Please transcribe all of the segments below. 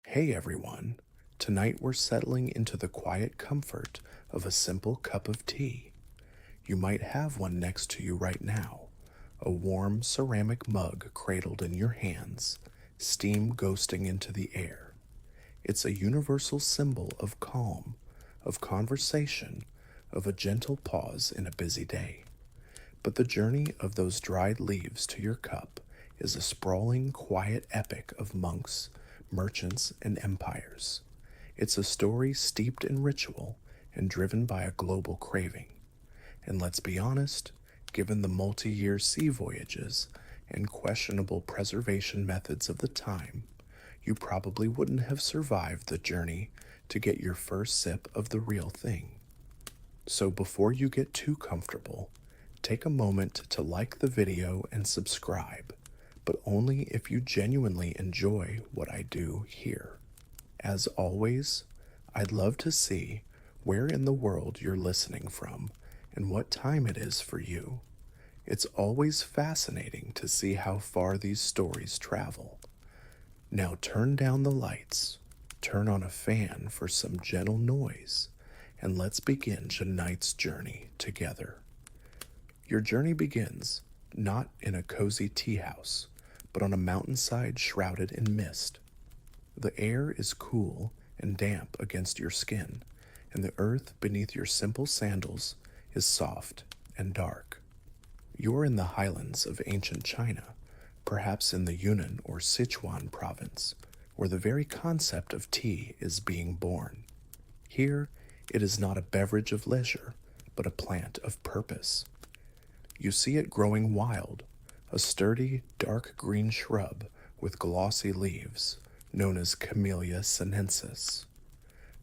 Hey everyone, tonight we're settling into the quiet comfort of a simple cup of tea. You might have one next to you right now, a warm ceramic mug cradled in your hands, steam ghosting into the air. It's a universal symbol of calm, of conversation, of a gentle pause in a busy day. But the journey of those dried leaves to your cup is a sprawling, quiet epic of monks, merchants, and empires. It's a story steeped in ritual and driven by a global craving. And let's be honest, given the multi year sea voyages and questionable preservation methods of the time, you probably wouldn't have survived the journey to get your first sip of the real thing. So before you get too comfortable, take a moment to like the video and subscribe, but only if you genuinely enjoy what I do here. As always, I'd love to see where in the world you're listening from and what time it is for you. It's always fascinating to see how far these stories travel. Now turn down the lights, turn on a fan for some gentle noise, and let's begin tonight's journey together. Your journey begins not in a cozy tea house, but on a mountainside shrouded in mist. The air is cool and damp against your skin, and the earth beneath your simple sandals is soft and dark. You're in the highlands of ancient China, perhaps in the Yunnan or Sichuan province, where the very concept of tea is being born. Here, it is not a beverage of leisure, but a plant of purpose. You see it growing wild, a sturdy, dark green shrub with glossy leaves, known as Camellia sinensis.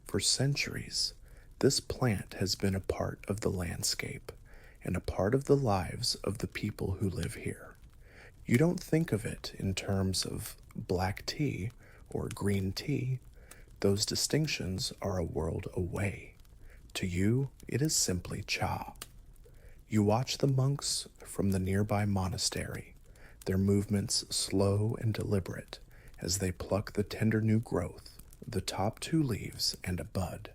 For centuries, this plant has been a part of the landscape and a part of the lives of the people who live here. You don't think of it in terms of black tea or green tea. Those distinctions are a world away. To you, it is simply cha. You watch the monks from the nearby monastery, their movements slow and deliberate as they pluck the tender new growth, the top two leaves and a bud.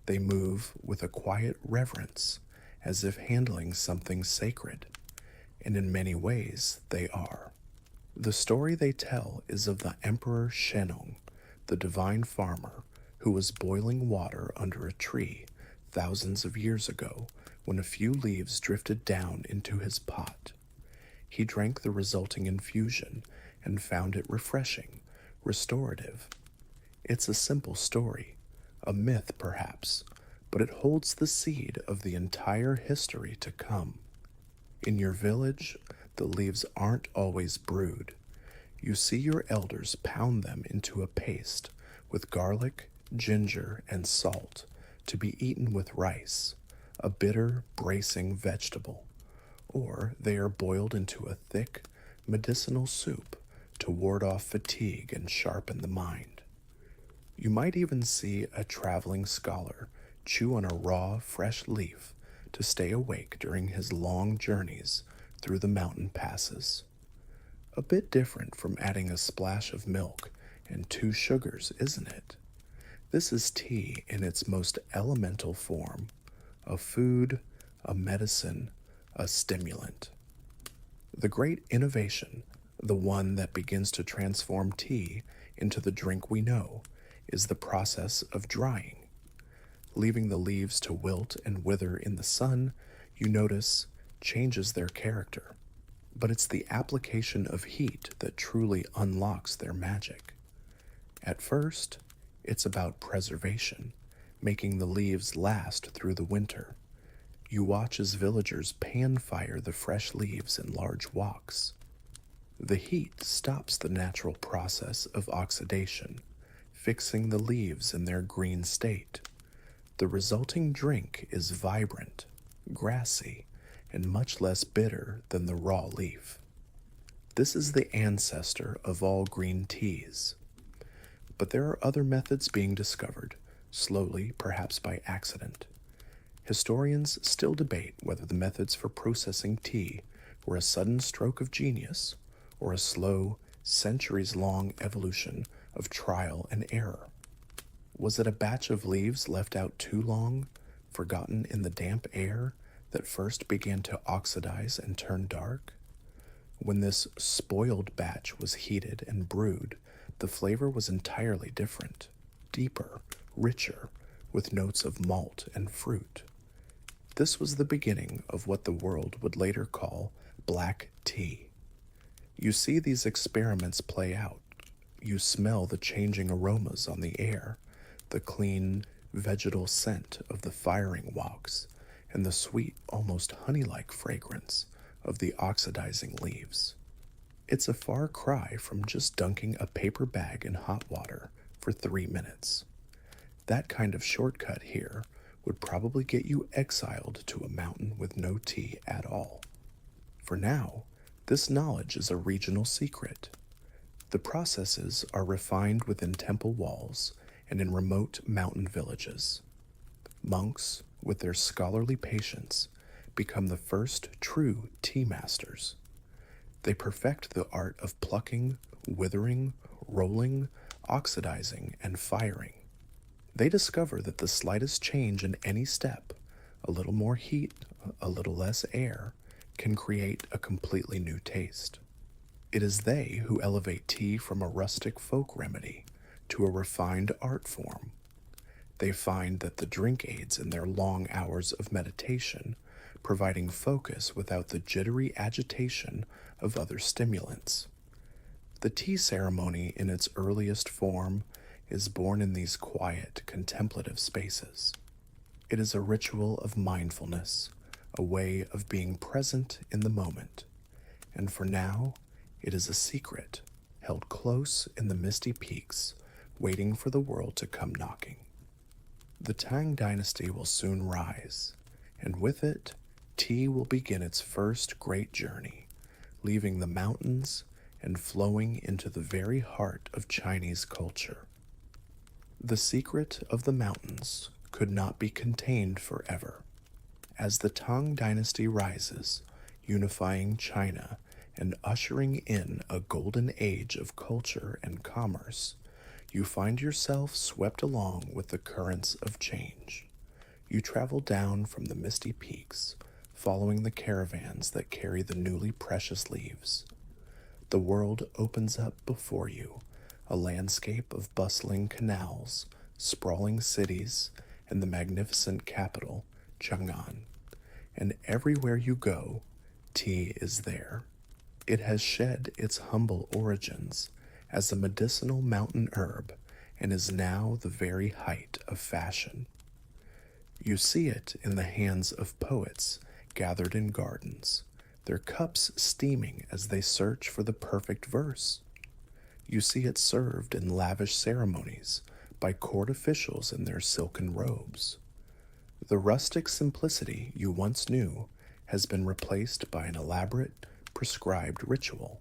They move with a quiet reverence, as if handling something sacred, and in many ways they are. The story they tell is of the Emperor Shennong, the divine farmer who was boiling water under a tree thousands of years ago when a few leaves drifted down into his pot. He drank the resulting infusion and found it refreshing, restorative. It's a simple story, a myth perhaps, but it holds the seed of the entire history to come. In your village, the leaves aren't always brewed. You see your elders pound them into a paste with garlic, ginger, and salt to be eaten with rice, a bitter, bracing vegetable, or they are boiled into a thick, medicinal soup to ward off fatigue and sharpen the mind. You might even see a traveling scholar chew on a raw, fresh leaf to stay awake during his long journeys through the mountain passes. A bit different from adding a splash of milk and 2 sugars, isn't it? This is tea in its most elemental form, a food, a medicine, a stimulant. The great innovation, the one that begins to transform tea into the drink we know, is the process of drying. Leaving the leaves to wilt and wither in the sun, you notice, changes their character. But it's the application of heat that truly unlocks their magic. At first, it's about preservation, making the leaves last through the winter. You watch as villagers pan fire the fresh leaves in large woks. The heat stops the natural process of oxidation, fixing the leaves in their green state. The resulting drink is vibrant, grassy, and much less bitter than the raw leaf. This is the ancestor of all green teas. But there are other methods being discovered, slowly, perhaps by accident. Historians still debate whether the methods for processing tea were a sudden stroke of genius or a slow, centuries-long evolution of trial and error. Was it a batch of leaves left out too long, forgotten in the damp air, that first began to oxidize and turn dark? When this spoiled batch was heated and brewed, the flavor was entirely different, deeper, richer, with notes of malt and fruit. This was the beginning of what the world would later call black tea. You see these experiments play out. You smell the changing aromas on the air, the clean, vegetal scent of the firing woks, and the sweet, almost honey-like fragrance of the oxidizing leaves. It's a far cry from just dunking a paper bag in hot water for 3 minutes. That kind of shortcut here would probably get you exiled to a mountain with no tea at all. For now, this knowledge is a regional secret. The processes are refined within temple walls and in remote mountain villages. Monks, with their scholarly patience, become the first true tea masters. They perfect the art of plucking, withering, rolling, oxidizing, and firing. They discover that the slightest change in any step, a little more heat, a little less air, can create a completely new taste. It is they who elevate tea from a rustic folk remedy to a refined art form. They find that the drink aids in their long hours of meditation, providing focus without the jittery agitation of other stimulants. The tea ceremony in its earliest form is born in these quiet, contemplative spaces. It is a ritual of mindfulness, a way of being present in the moment. And for now, it is a secret, held close in the misty peaks, waiting for the world to come knocking. The Tang dynasty will soon rise, and with it, tea will begin its first great journey, leaving the mountains and flowing into the very heart of Chinese culture. The secret of the mountains could not be contained forever. As the Tang dynasty rises, unifying China and ushering in a golden age of culture and commerce, you find yourself swept along with the currents of change. You travel down from the misty peaks, following the caravans that carry the newly precious leaves. The world opens up before you, a landscape of bustling canals, sprawling cities, and the magnificent capital, Chang'an. And everywhere you go, tea is there. It has shed its humble origins as a medicinal mountain herb and is now the very height of fashion. You see it in the hands of poets gathered in gardens, their cups steaming as they search for the perfect verse. You see it served in lavish ceremonies by court officials in their silken robes. The rustic simplicity you once knew has been replaced by an elaborate, prescribed ritual.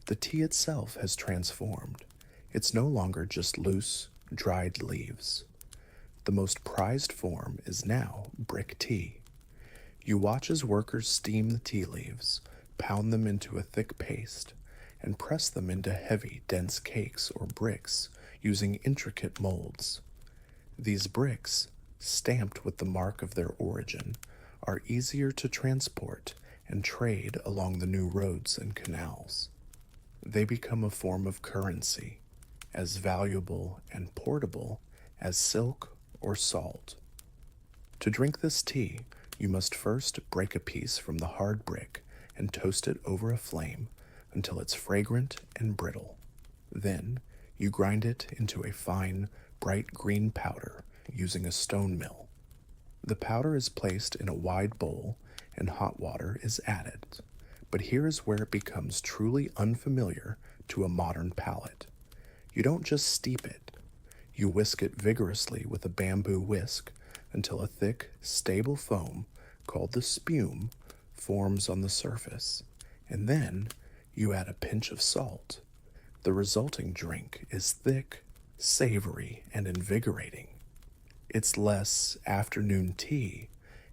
The tea itself has transformed. It's no longer just loose, dried leaves. The most prized form is now brick tea. You watch as workers steam the tea leaves, pound them into a thick paste, and press them into heavy, dense cakes or bricks using intricate molds. These bricks, stamped with the mark of their origin, are easier to transport and trade along the new roads and canals. They become a form of currency, as valuable and portable as silk or salt. To drink this tea, you must first break a piece from the hard brick and toast it over a flame until it's fragrant and brittle. Then, you grind it into a fine, bright green powder using a stone mill. The powder is placed in a wide bowl and hot water is added. But here is where it becomes truly unfamiliar to a modern palate. You don't just steep it. You whisk it vigorously with a bamboo whisk until a thick, stable foam called the spume forms on the surface. And then you add a pinch of salt. The resulting drink is thick, savory, and invigorating. It's less afternoon tea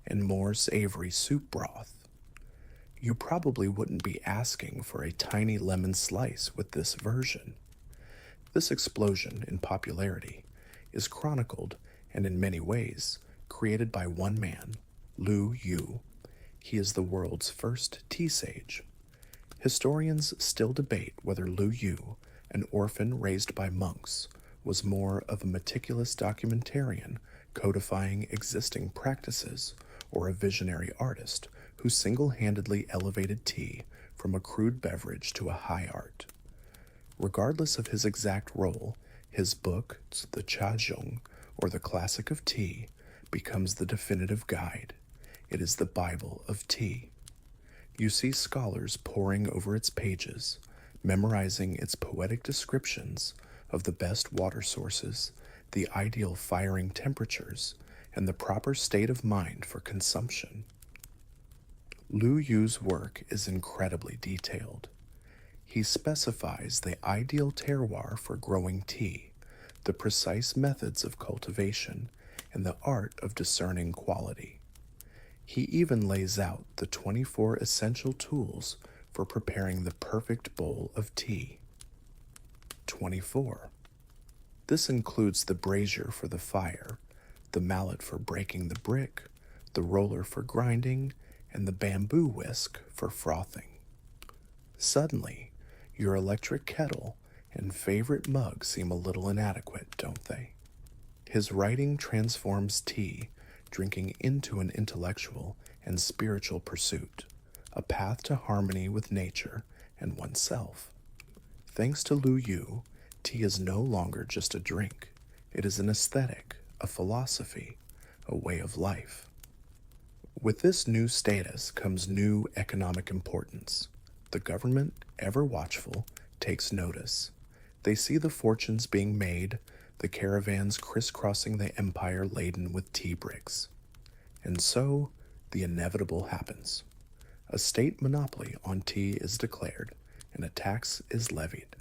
and more savory soup broth. You probably wouldn't be asking for a tiny lemon slice with this version. This explosion in popularity is chronicled and in many ways created by one man, Lu Yu. He is the world's first tea sage. Historians still debate whether Lu Yu, an orphan raised by monks, was more of a meticulous documentarian codifying existing practices or a visionary artist who single-handedly elevated tea from a crude beverage to a high art. Regardless of his exact role, his book, the Chajong, or the Classic of Tea, becomes the definitive guide. It is the Bible of tea. You see scholars poring over its pages, memorizing its poetic descriptions of the best water sources, the ideal firing temperatures, and the proper state of mind for consumption. Lu Yu's work is incredibly detailed. He specifies the ideal terroir for growing tea, the precise methods of cultivation, and the art of discerning quality. He even lays out the 24 essential tools for preparing the perfect bowl of tea. 24. This includes the brazier for the fire, the mallet for breaking the brick, the roller for grinding, and the bamboo whisk for frothing. Suddenly, your electric kettle and favorite mug seem a little inadequate, don't they? His writing transforms tea drinking into an intellectual and spiritual pursuit, a path to harmony with nature and oneself. Thanks to Lu Yu, tea is no longer just a drink. It is an aesthetic, a philosophy, a way of life. With this new status comes new economic importance. The government, ever watchful, takes notice. They see the fortunes being made, the caravans crisscrossing the empire laden with tea bricks. And so, the inevitable happens. A state monopoly on tea is declared, and a tax is levied.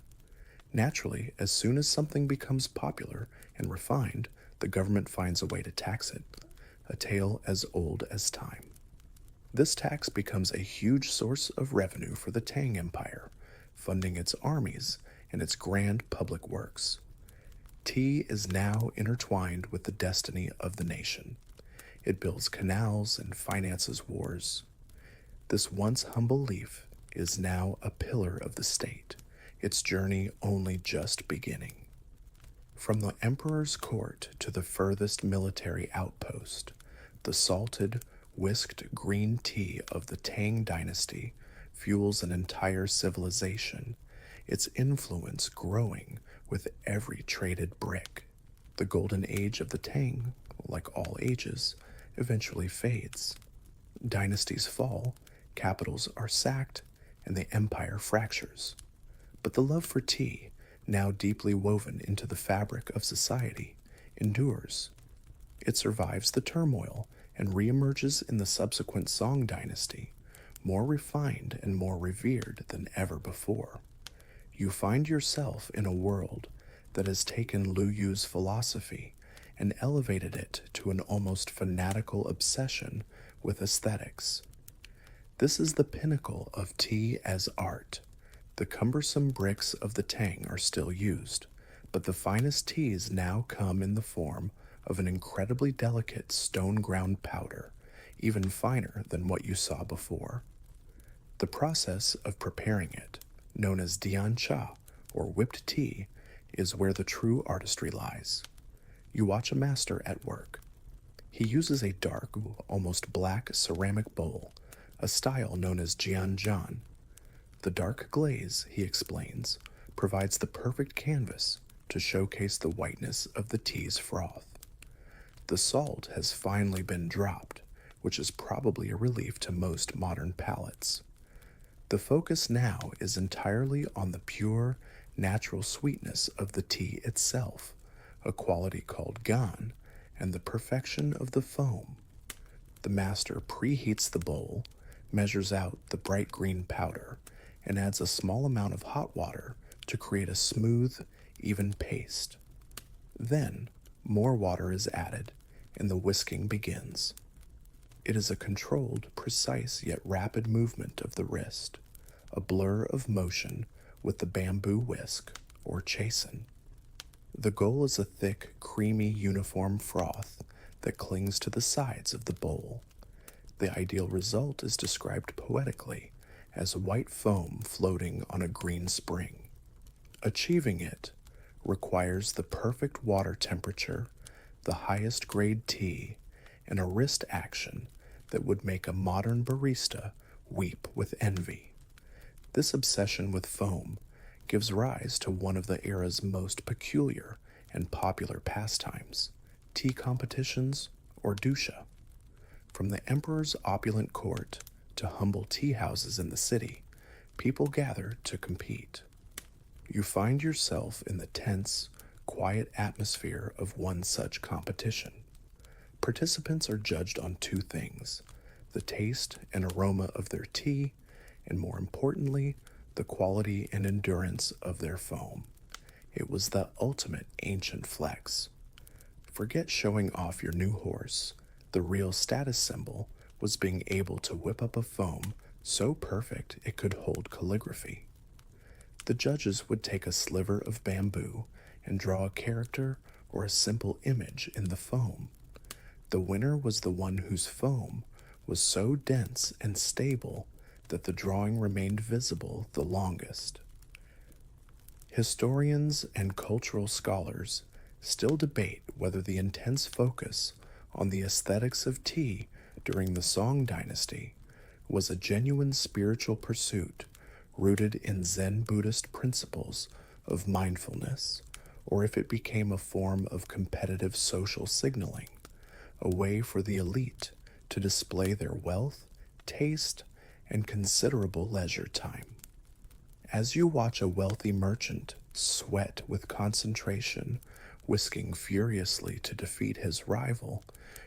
Naturally, as soon as something becomes popular and refined, the government finds a way to tax it, a tale as old as time. This tax becomes a huge source of revenue for the Tang Empire, funding its armies and its grand public works. Tea is now intertwined with the destiny of the nation. It builds canals and finances wars. This once humble leaf is now a pillar of the state, its journey only just beginning. From the emperor's court to the furthest military outpost, the salted, whisked green tea of the Tang dynasty fuels an entire civilization, its influence growing with every traded brick. The golden age of the Tang, like all ages, eventually fades. Dynasties fall, capitals are sacked, and the empire fractures. But the love for tea, now deeply woven into the fabric of society, endures. It survives the turmoil and reemerges in the subsequent Song dynasty, more refined and more revered than ever before. You find yourself in a world that has taken Lu Yu's philosophy and elevated it to an almost fanatical obsession with aesthetics. This is the pinnacle of tea as art. The cumbersome bricks of the Tang are still used, but the finest teas now come in the form of an incredibly delicate stone-ground powder, even finer than what you saw before. The process of preparing it, known as dian cha, or whipped tea, is where the true artistry lies. You watch a master at work. He uses a dark, almost black ceramic bowl, a style known as jianjian. The dark glaze, he explains, provides the perfect canvas to showcase the whiteness of the tea's froth. The salt has finally been dropped, which is probably a relief to most modern palates. The focus now is entirely on the pure, natural sweetness of the tea itself, a quality called gan, and the perfection of the foam. The master preheats the bowl, measures out the bright green powder, and adds a small amount of hot water to create a smooth, even paste. Then, more water is added, and the whisking begins. It is a controlled, precise yet rapid movement of the wrist, a blur of motion with the bamboo whisk, or chasen. The goal is a thick, creamy, uniform froth that clings to the sides of the bowl. The ideal result is described poetically as white foam floating on a green spring. Achieving it requires the perfect water temperature, the highest grade tea, and a wrist action that would make a modern barista weep with envy. This obsession with foam gives rise to one of the era's most peculiar and popular pastimes, tea competitions or dusha. From the emperor's opulent court to humble tea houses in the city, people gather to compete. You find yourself in the tense, quiet atmosphere of one such competition. Participants are judged on two things: the taste and aroma of their tea, and more importantly, the quality and endurance of their foam. It was the ultimate ancient flex. Forget showing off your new horse. The real status symbol was being able to whip up a foam so perfect it could hold calligraphy. The judges would take a sliver of bamboo and draw a character or a simple image in the foam. The winner was the one whose foam was so dense and stable that the drawing remained visible the longest. Historians and cultural scholars still debate whether the intense focus on the aesthetics of tea during the Song dynasty was a genuine spiritual pursuit rooted in Zen Buddhist principles of mindfulness, or if it became a form of competitive social signaling, a way for the elite to display their wealth, taste, and considerable leisure time. As you watch a wealthy merchant sweat with concentration, whisking furiously to defeat his rival,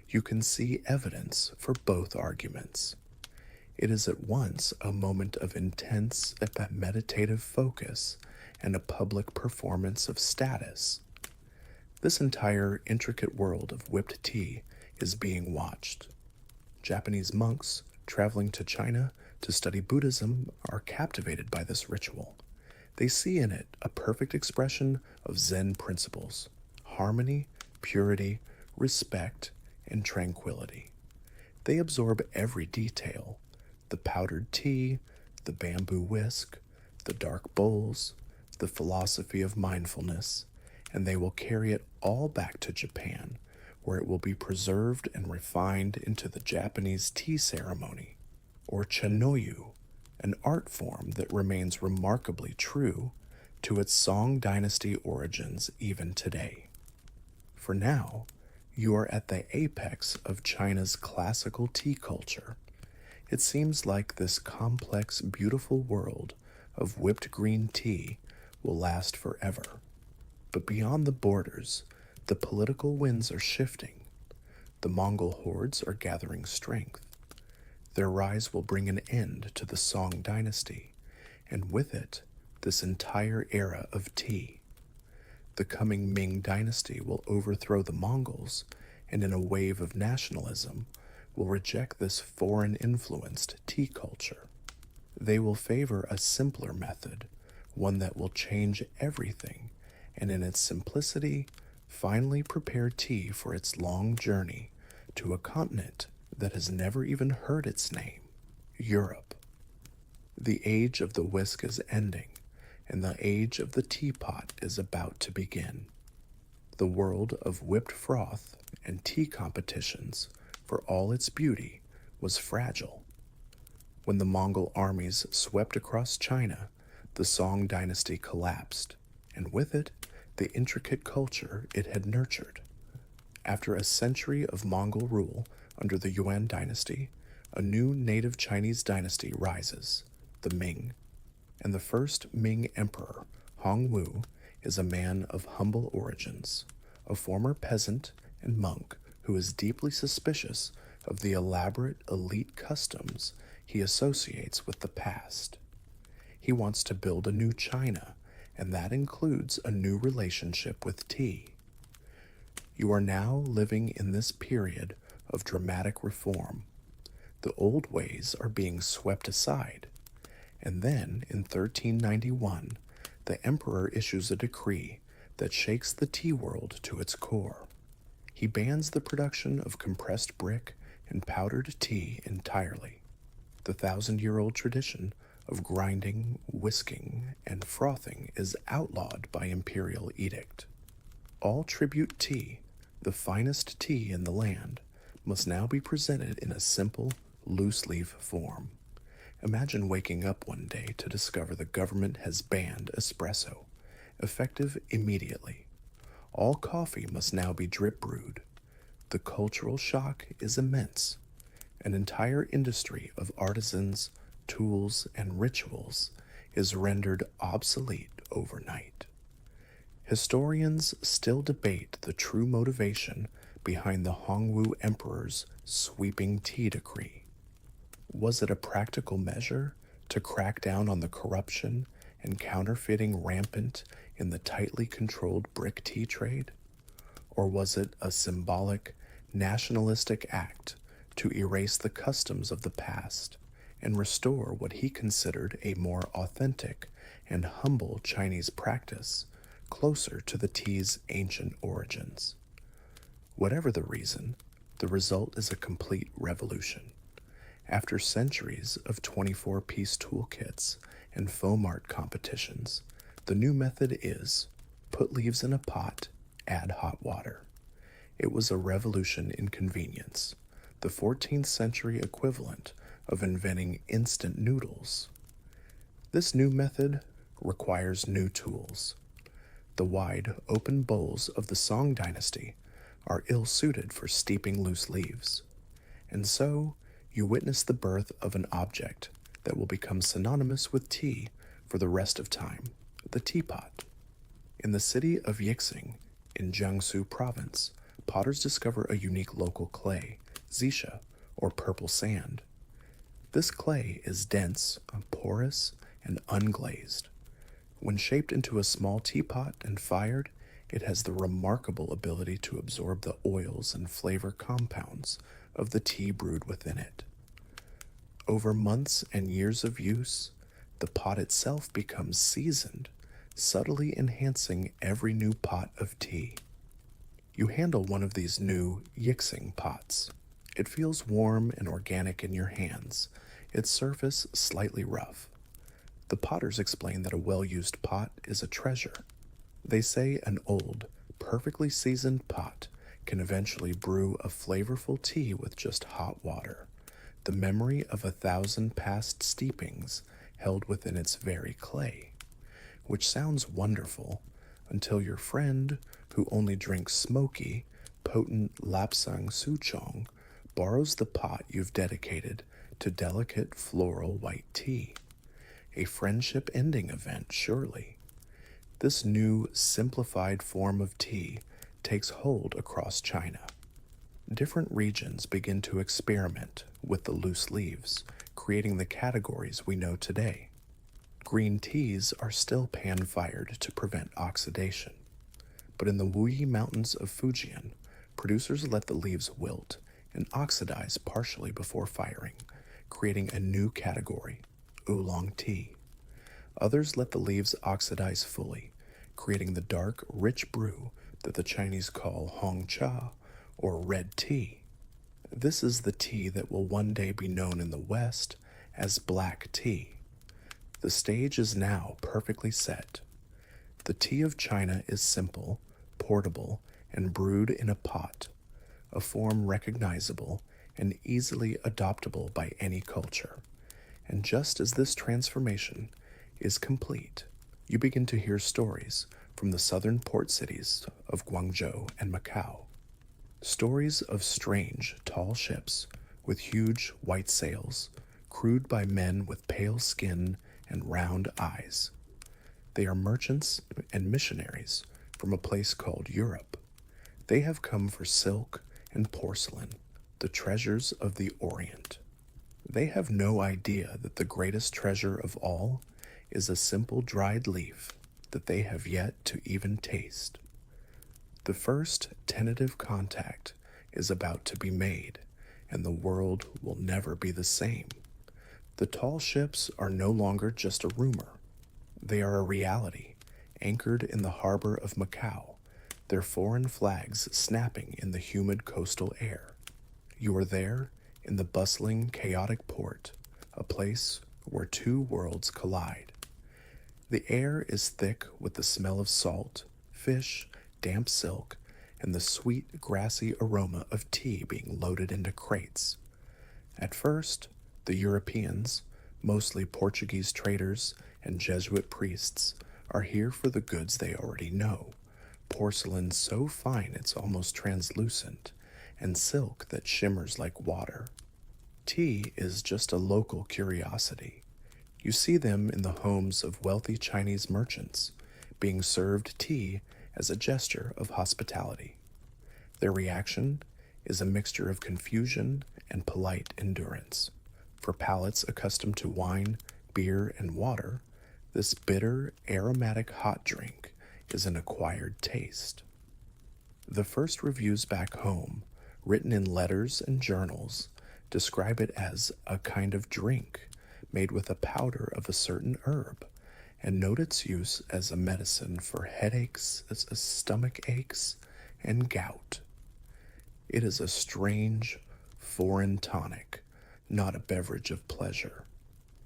you can see evidence for both arguments. It is at once a moment of intense meditative focus and a public performance of status. This entire intricate world of whipped tea is being watched. Japanese monks traveling to China to study Buddhism are captivated by this ritual. They see in it a perfect expression of Zen principles: harmony, purity, respect, and tranquility. They absorb every detail: the powdered tea, the bamboo whisk, the dark bowls, the philosophy of mindfulness, and they will carry it all back to Japan, where it will be preserved and refined into the Japanese tea ceremony, or chanoyu, an art form that remains remarkably true to its Song dynasty origins even today. For now, you are at the apex of China's classical tea culture. It seems like this complex, beautiful world of whipped green tea will last forever. But beyond the borders, the political winds are shifting. The Mongol hordes are gathering strength. Their rise will bring an end to the Song dynasty, and with it, this entire era of tea. The coming Ming dynasty will overthrow the Mongols, and in a wave of nationalism, will reject this foreign-influenced tea culture. They will favor a simpler method, one that will change everything, and in its simplicity, finally prepare tea for its long journey to a continent that has never even heard its name, Europe. The age of the whisk is ending, and the age of the teapot is about to begin. The world of whipped froth and tea competitions, for all its beauty, was fragile. When the Mongol armies swept across China, the Song dynasty collapsed, and with it, the intricate culture it had nurtured. After a century of Mongol rule under the Yuan dynasty, a new native Chinese dynasty rises, the Ming, and the first Ming emperor, Hongwu, is a man of humble origins, a former peasant and monk who is deeply suspicious of the elaborate elite customs he associates with the past. He wants to build a new China, and that includes a new relationship with tea. You are now living in this period of dramatic reform. The old ways are being swept aside, and then in 1391, the emperor issues a decree that shakes the tea world to its core. He bans the production of compressed brick and powdered tea entirely. The thousand-year-old tradition of grinding, whisking, and frothing is outlawed by imperial edict. All tribute tea, the finest tea in the land, must now be presented in a simple, loose-leaf form. Imagine waking up one day to discover the government has banned espresso, effective immediately. All coffee must now be drip brewed. The cultural shock is immense. An entire industry of artisans, tools, and rituals is rendered obsolete overnight. Historians still debate the true motivation behind the Hongwu Emperor's sweeping tea decree. Was it a practical measure to crack down on the corruption and counterfeiting rampant in the tightly controlled brick tea trade? Or was it a symbolic, nationalistic act to erase the customs of the past and restore what he considered a more authentic and humble Chinese practice closer to the tea's ancient origins? Whatever the reason, the result is a complete revolution. After centuries of 24-piece toolkits and foam art competitions, the new method is put leaves in a pot, add hot water. It was a revolution in convenience, the 14th century equivalent of inventing instant noodles. This new method requires new tools. The wide, open bowls of the Song dynasty are ill-suited for steeping loose leaves, and so you witness the birth of an object that will become synonymous with tea for the rest of time, the teapot. In the city of Yixing, in Jiangsu province, potters discover a unique local clay, xisha, or purple sand. This clay is dense, porous, and unglazed. When shaped into a small teapot and fired, it has the remarkable ability to absorb the oils and flavor compounds of the tea brewed within it. Over months and years of use, the pot itself becomes seasoned, subtly enhancing every new pot of tea. You handle one of these new Yixing pots. It feels warm and organic in your hands, its surface slightly rough. The potters explain that a well-used pot is a treasure. They say an old, perfectly seasoned pot can eventually brew a flavorful tea with just hot water, the memory of 1,000 past steepings held within its very clay, which sounds wonderful until your friend, who only drinks smoky, potent lapsang souchong, borrows the pot you've dedicated to delicate floral white tea. A friendship-ending event, surely. This new, simplified form of tea takes hold across China. Different regions begin to experiment with the loose leaves, creating the categories we know today. Green teas are still pan-fired to prevent oxidation, but in the Wuyi Mountains of Fujian, producers let the leaves wilt and oxidize partially before firing, creating a new category, oolong tea. Others let the leaves oxidize fully, creating the dark, rich brew that the Chinese call hong cha, or red tea. This is the tea that will one day be known in the West as black tea. The stage is now perfectly set. The tea of China is simple, portable, and brewed in a pot, a form recognizable and easily adoptable by any culture. And just as this transformation is complete, you begin to hear stories from the southern port cities of Guangzhou and Macau. Stories of strange, tall ships with huge white sails, crewed by men with pale skin and round eyes. They are merchants and missionaries from a place called Europe. They have come for silk and porcelain, the treasures of the Orient. They have no idea that the greatest treasure of all is a simple dried leaf that they have yet to even taste. The first tentative contact is about to be made, and the world will never be the same. The tall ships are no longer just a rumor. They are a reality, anchored in the harbor of Macau, their foreign flags snapping in the humid coastal air. You are there in the bustling, chaotic port, a place where two worlds collide. The air is thick with the smell of salt, fish, damp silk, and the sweet, grassy aroma of tea being loaded into crates. At first, the Europeans, mostly Portuguese traders and Jesuit priests, are here for the goods they already know: porcelain so fine it's almost translucent, and silk that shimmers like water. Tea is just a local curiosity. You see them in the homes of wealthy Chinese merchants, being served tea as a gesture of hospitality. Their reaction is a mixture of confusion and polite endurance. For palates accustomed to wine, beer, and water, this bitter, aromatic hot drink is an acquired taste. The first reviews back home, written in letters and journals, describe it as a kind of drink made with a powder of a certain herb, and note its use as a medicine for headaches, stomach aches, and gout. It is a strange, foreign tonic, not a beverage of pleasure.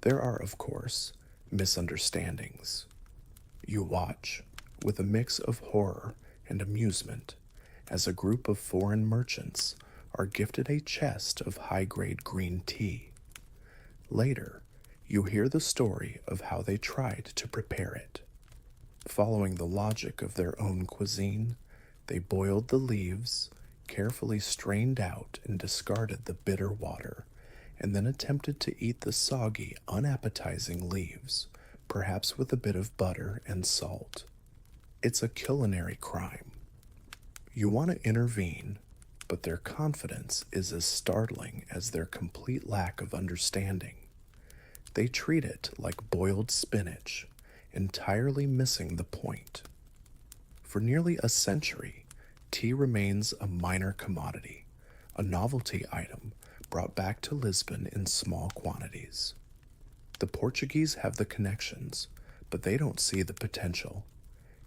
There are, of course, misunderstandings. You watch, with a mix of horror and amusement, as a group of foreign merchants are gifted a chest of high-grade green tea. Later, you hear the story of how they tried to prepare it. Following the logic of their own cuisine, they boiled the leaves, carefully strained out and discarded the bitter water, and then attempted to eat the soggy, unappetizing leaves, perhaps with a bit of butter and salt. It's a culinary crime. You want to intervene, but their confidence is as startling as their complete lack of understanding. They treat it like boiled spinach, entirely missing the point. For nearly a century, tea remains a minor commodity, a novelty item brought back to Lisbon in small quantities. The Portuguese have the connections, but they don't see the potential.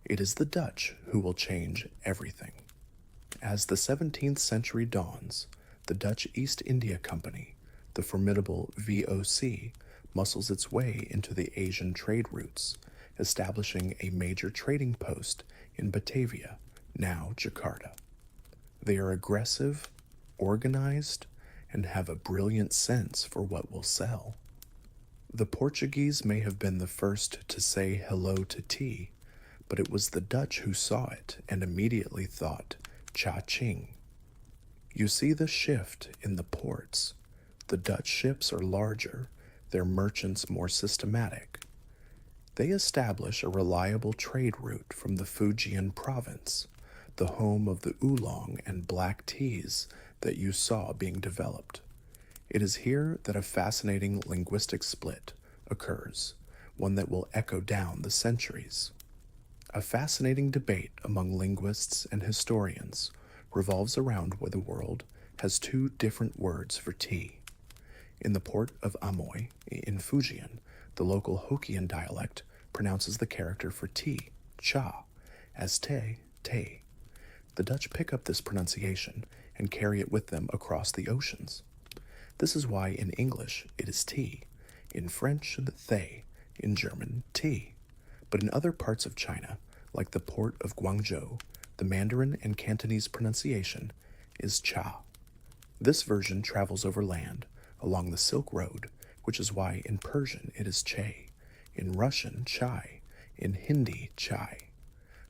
It is the Dutch who will change everything. As the 17th century dawns, the Dutch East India Company, the formidable VOC, muscles its way into the Asian trade routes, establishing a major trading post in Batavia, now Jakarta. They are aggressive, organized, and have a brilliant sense for what will sell. The Portuguese may have been the first to say hello to tea, but it was the Dutch who saw it and immediately thought, cha-ching. You see the shift in the ports. The Dutch ships are larger, their merchants more systematic. They establish a reliable trade route from the Fujian province, the home of the oolong and black teas that you saw being developed. It is here that a fascinating linguistic split occurs, one that will echo down the centuries. A fascinating debate among linguists and historians revolves around whether the world has two different words for tea. In the port of Amoy, in Fujian, the local Hokkien dialect pronounces the character for tea, cha, as te, te. The Dutch pick up this pronunciation and carry it with them across the oceans. This is why in English it is tea, in French the, in German tea. But in other parts of China, like the port of Guangzhou, the Mandarin and Cantonese pronunciation is cha. This version travels over land, along the Silk Road, which is why in Persian it is che, in Russian chai, in Hindi chai.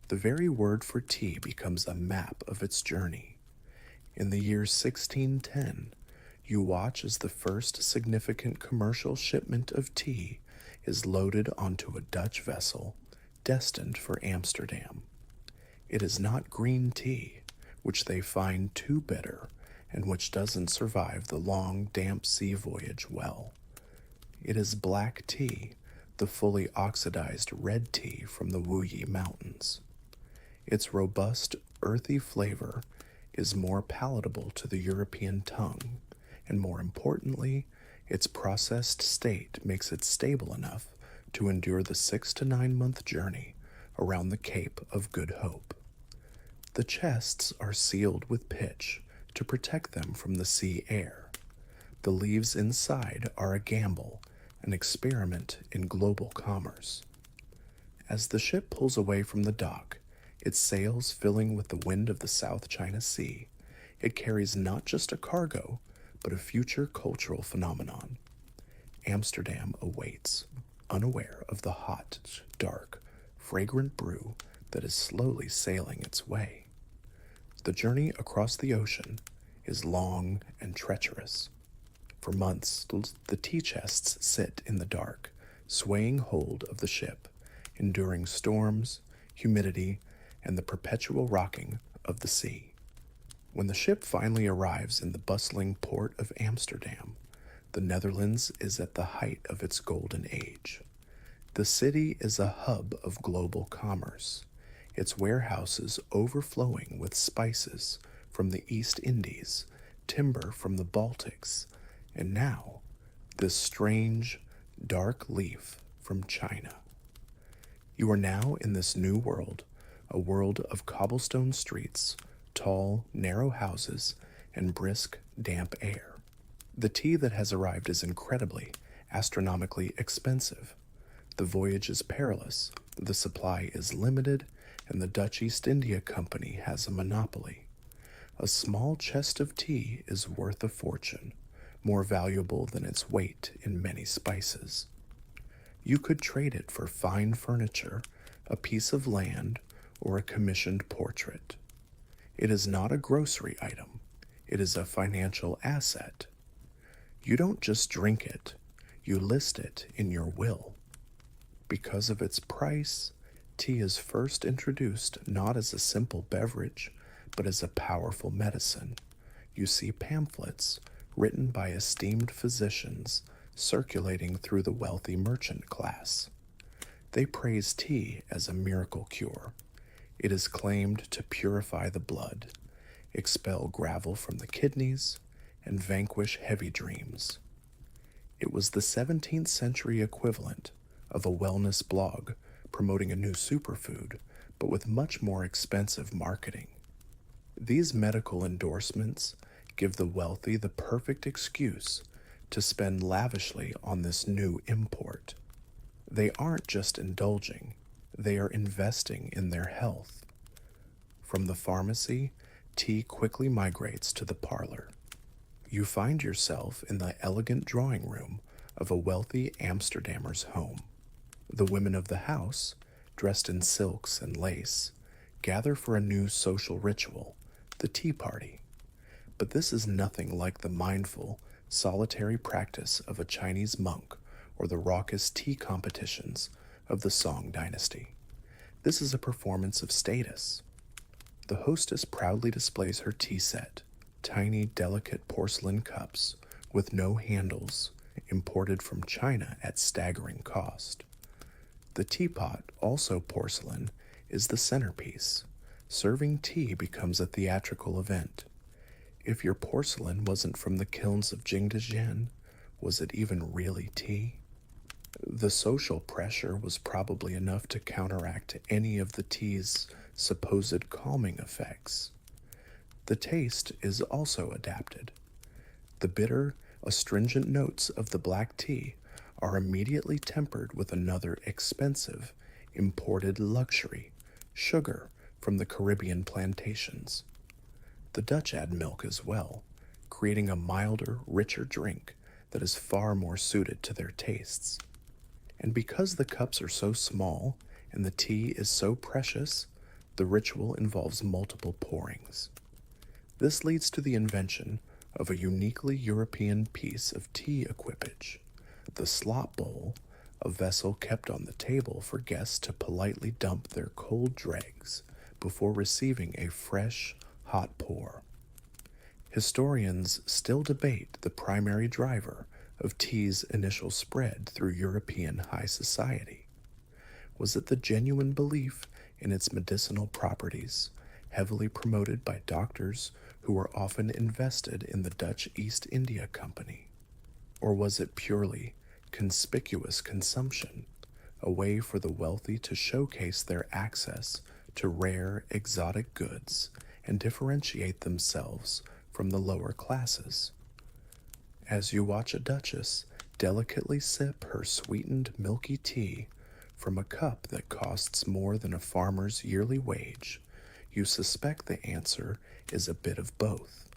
The very word for tea becomes a map of its journey. In the year 1610, you watch as the first significant commercial shipment of tea is loaded onto a Dutch vessel destined for Amsterdam. It is not green tea, which they find too bitter and which doesn't survive the long, damp sea voyage well. It is black tea, the fully oxidized red tea from the Wuyi Mountains. Its robust, earthy flavor is more palatable to the European tongue, and more importantly, its processed state makes it stable enough to endure the 6 to 9 month journey around the Cape of Good Hope. The chests are sealed with pitch to protect them from the sea air. The leaves inside are a gamble, an experiment in global commerce. As the ship pulls away from the dock, its sails filling with the wind of the South China Sea, it carries not just a cargo, but a future cultural phenomenon. Amsterdam awaits, unaware of the hot, dark, fragrant brew that is slowly sailing its way. The journey across the ocean is long and treacherous. For months, the tea chests sit in the dark, swaying hold of the ship, enduring storms, humidity, and the perpetual rocking of the sea. When the ship finally arrives in the bustling port of Amsterdam, the Netherlands is at the height of its golden age. The city is a hub of global commerce, its warehouses overflowing with spices from the East Indies, timber from the Baltics, and now this strange, dark leaf from China. You are now in this new world, a world of cobblestone streets, tall, narrow houses, and brisk, damp air. The tea that has arrived is incredibly, astronomically expensive. The voyage is perilous, the supply is limited, and the Dutch East India Company has a monopoly. A small chest of tea is worth a fortune, more valuable than its weight in many spices. You could trade it for fine furniture, a piece of land, or a commissioned portrait. It is not a grocery item, it is a financial asset. You don't just drink it, you list it in your will. Because of its price, tea is first introduced not as a simple beverage, but as a powerful medicine. You see pamphlets written by esteemed physicians circulating through the wealthy merchant class. They praise tea as a miracle cure. It is claimed to purify the blood, expel gravel from the kidneys, and vanquish heavy dreams. It was the 17th century equivalent of a wellness blog promoting a new superfood, but with much more expensive marketing. These medical endorsements give the wealthy the perfect excuse to spend lavishly on this new import. They aren't just indulging, they are investing in their health. From the pharmacy, tea quickly migrates to the parlor. You find yourself in the elegant drawing room of a wealthy Amsterdammer's home. The women of the house, dressed in silks and lace, gather for a new social ritual, the tea party. But this is nothing like the mindful, solitary practice of a Chinese monk or the raucous tea competitions of the Song dynasty. This is a performance of status. The hostess proudly displays her tea set, tiny, delicate porcelain cups with no handles, imported from China at staggering cost. The teapot, also porcelain, is the centerpiece. Serving tea becomes a theatrical event. If your porcelain wasn't from the kilns of Jingdezhen, was it even really tea? The social pressure was probably enough to counteract any of the tea's supposed calming effects. The taste is also adapted. The bitter, astringent notes of the black tea are immediately tempered with another expensive, imported luxury, sugar from the Caribbean plantations. The Dutch add milk as well, creating a milder, richer drink that is far more suited to their tastes. And because the cups are so small and the tea is so precious, the ritual involves multiple pourings. This leads to the invention of a uniquely European piece of tea equipage, the slop bowl, a vessel kept on the table for guests to politely dump their cold dregs before receiving a fresh, hot pour. Historians still debate the primary driver of tea's initial spread through European high society. Was it the genuine belief in its medicinal properties, heavily promoted by doctors who were often invested in the Dutch East India Company? Or was it purely conspicuous consumption, a way for the wealthy to showcase their access to rare, exotic goods and differentiate themselves from the lower classes. As you watch a duchess delicately sip her sweetened milky tea from a cup that costs more than a farmer's yearly wage, you suspect the answer is a bit of both.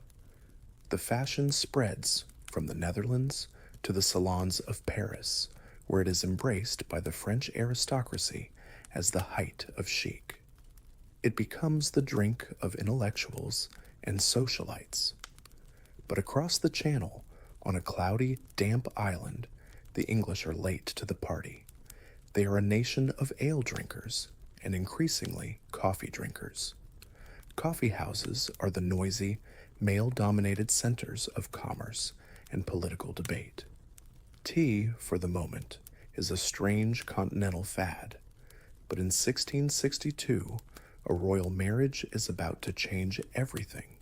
The fashion spreads from the Netherlands to the salons of Paris, where it is embraced by the French aristocracy as the height of chic. It becomes the drink of intellectuals and socialites. But across the channel, on a cloudy, damp island, the English are late to the party. They are a nation of ale drinkers and increasingly coffee drinkers. Coffee houses are the noisy, male-dominated centers of commerce and political debate. Tea, for the moment, is a strange continental fad, but in 1662, a royal marriage is about to change everything.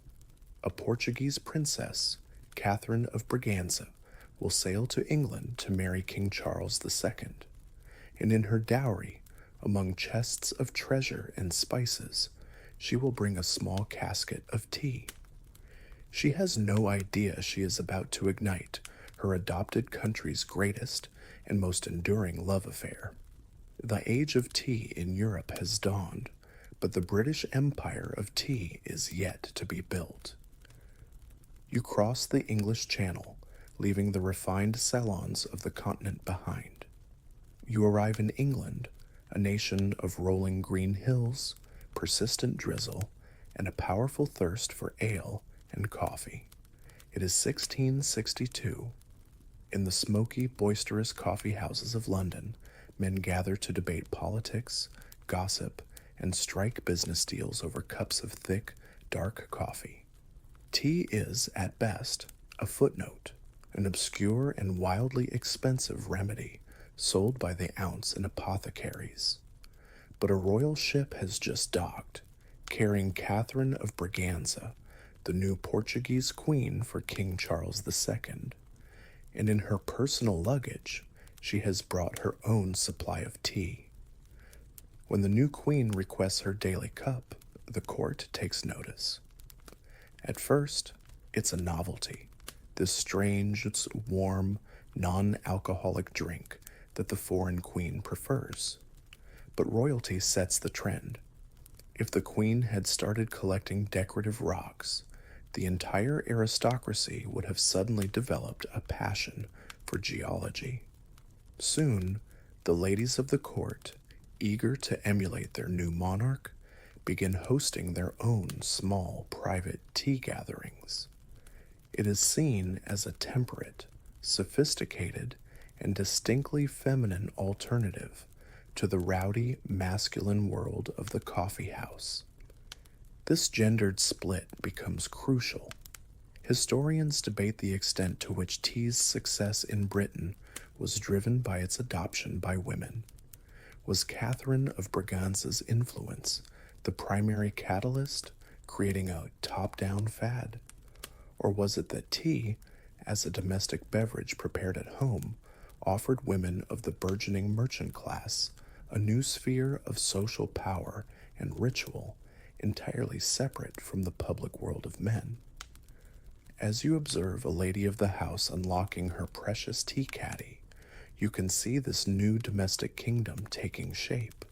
A Portuguese princess, Catherine of Braganza, will sail to England to marry King Charles II, and in her dowry, among chests of treasure and spices, she will bring a small casket of tea. She has no idea she is about to ignite her adopted country's greatest and most enduring love affair. The age of tea in Europe has dawned, but the British Empire of tea is yet to be built. You cross the English Channel, leaving the refined salons of the continent behind. You arrive in England, a nation of rolling green hills, persistent drizzle, and a powerful thirst for ale and coffee. It is 1662. In the smoky, boisterous coffee houses of London, men gather to debate politics, gossip, and strike business deals over cups of thick, dark coffee. Tea is, at best, a footnote, an obscure and wildly expensive remedy sold by the ounce in apothecaries. But a royal ship has just docked, carrying Catherine of Braganza, the new Portuguese queen for King Charles II, and in her personal luggage, she has brought her own supply of tea. When the new queen requests her daily cup, the court takes notice. At first, it's a novelty, this strange, warm, non-alcoholic drink that the foreign queen prefers. But royalty sets the trend. If the queen had started collecting decorative rocks, the entire aristocracy would have suddenly developed a passion for geology. Soon, the ladies of the court, eager to emulate their new monarch, begin hosting their own small private tea gatherings. It is seen as a temperate, sophisticated, and distinctly feminine alternative to the rowdy, masculine world of the coffee house. This gendered split becomes crucial. Historians debate the extent to which tea's success in Britain was driven by its adoption by women. Was Catherine of Braganza's influence the primary catalyst, creating a top-down fad? Or was it that tea, as a domestic beverage prepared at home, offered women of the burgeoning merchant class a new sphere of social power and ritual entirely separate from the public world of men? As you observe a lady of the house unlocking her precious tea caddy, you can see this new domestic kingdom taking shape.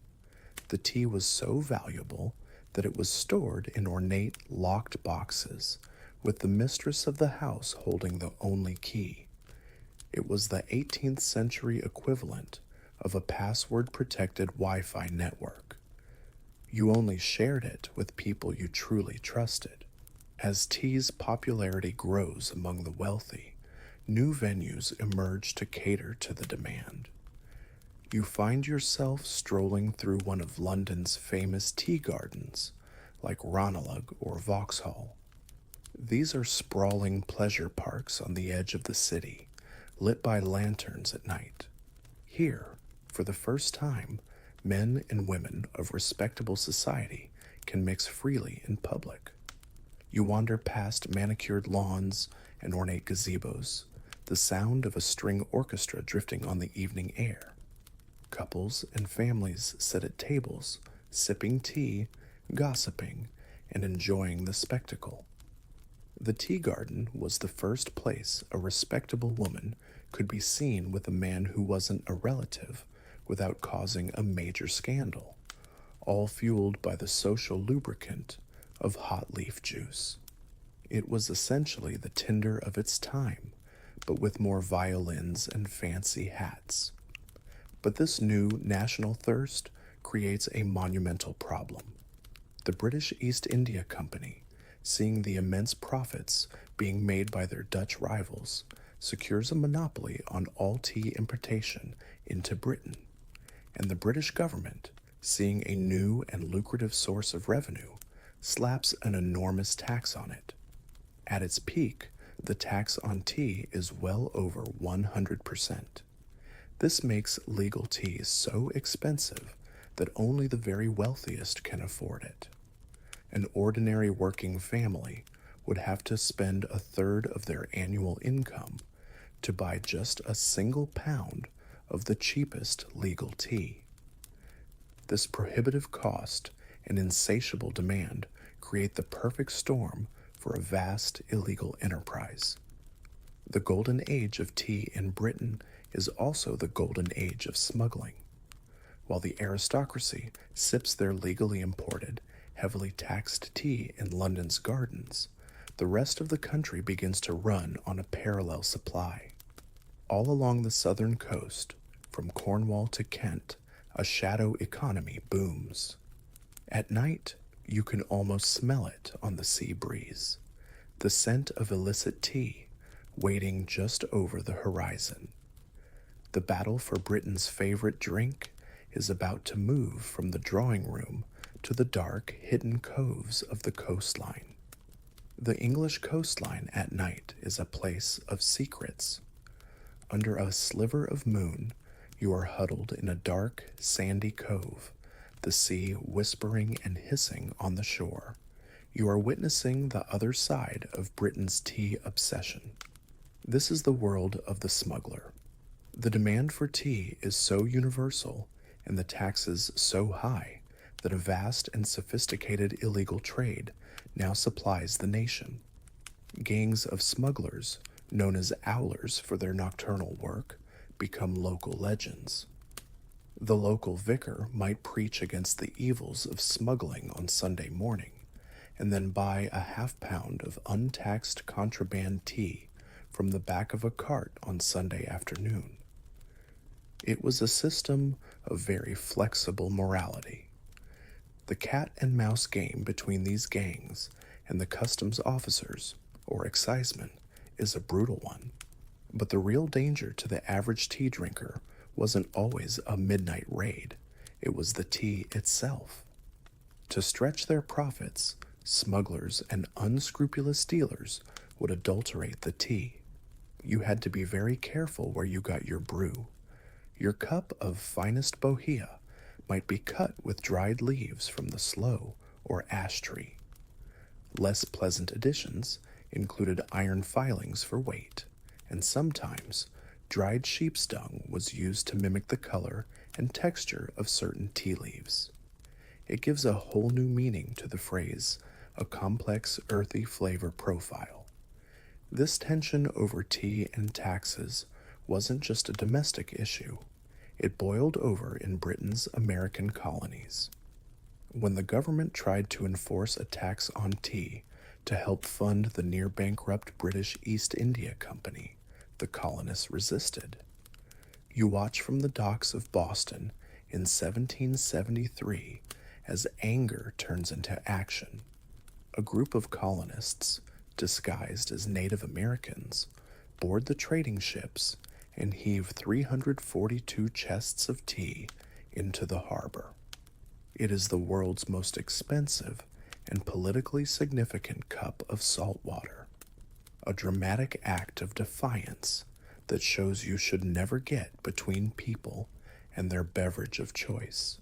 The tea was so valuable that it was stored in ornate, locked boxes, with the mistress of the house holding the only key. It was the 18th century equivalent of a password-protected Wi-Fi network. You only shared it with people you truly trusted. As tea's popularity grows among the wealthy, new venues emerge to cater to the demand. You find yourself strolling through one of London's famous tea gardens, like Ranelagh or Vauxhall. These are sprawling pleasure parks on the edge of the city, lit by lanterns at night. Here, for the first time, men and women of respectable society can mix freely in public. You wander past manicured lawns and ornate gazebos, the sound of a string orchestra drifting on the evening air. Couples and families sit at tables, sipping tea, gossiping, and enjoying the spectacle. The tea garden was the first place a respectable woman could be seen with a man who wasn't a relative without causing a major scandal, all fueled by the social lubricant of hot leaf juice. It was essentially the Tinder of its time, but with more violins and fancy hats. But this new national thirst creates a monumental problem. The British East India Company, seeing the immense profits being made by their Dutch rivals, secures a monopoly on all tea importation into Britain, and the British government, seeing a new and lucrative source of revenue, slaps an enormous tax on it. At its peak, the tax on tea is well over 100%. This makes legal tea so expensive that only the very wealthiest can afford it. An ordinary working family would have to spend a third of their annual income to buy just a single pound of the cheapest legal tea. This prohibitive cost and insatiable demand create the perfect storm for a vast illegal enterprise. The golden age of tea in Britain is also the golden age of smuggling. While the aristocracy sips their legally imported, heavily taxed tea in London's gardens, the rest of the country begins to run on a parallel supply. All along the southern coast, from Cornwall to Kent, a shadow economy booms. At night, you can almost smell it on the sea breeze, the scent of illicit tea waiting just over the horizon. The battle for Britain's favorite drink is about to move from the drawing room to the dark, hidden coves of the coastline. The English coastline at night is a place of secrets. Under a sliver of moon, you are huddled in a dark, sandy cove, the sea whispering and hissing on the shore. You are witnessing the other side of Britain's tea obsession. This is the world of the smuggler. The demand for tea is so universal and the taxes so high that a vast and sophisticated illegal trade now supplies the nation. Gangs of smugglers, known as owlers for their nocturnal work, become local legends. The local vicar might preach against the evils of smuggling on Sunday morning, and then buy a half-pound of untaxed contraband tea from the back of a cart on Sunday afternoon. It was a system of very flexible morality. The cat-and-mouse game between these gangs and the customs officers, or excisemen, is a brutal one. But the real danger to the average tea drinker wasn't always a midnight raid. It was the tea itself. To stretch their profits, smugglers and unscrupulous dealers would adulterate the tea. You had to be very careful where you got your brew. Your cup of finest bohea might be cut with dried leaves from the sloe or ash tree. Less pleasant additions included iron filings for weight, and sometimes dried sheep's dung was used to mimic the color and texture of certain tea leaves. It gives a whole new meaning to the phrase, a complex earthy flavor profile. This tension over tea and taxes wasn't just a domestic issue. It boiled over in Britain's American colonies. When the government tried to enforce a tax on tea to help fund the near-bankrupt British East India Company, the colonists resisted. You watch from the docks of Boston in 1773 as anger turns into action. A group of colonists, disguised as Native Americans, board the trading ships and heave 342 chests of tea into the harbor. It is the world's most expensive and politically significant cup of salt water, a dramatic act of defiance that shows you should never get between people and their beverage of choice.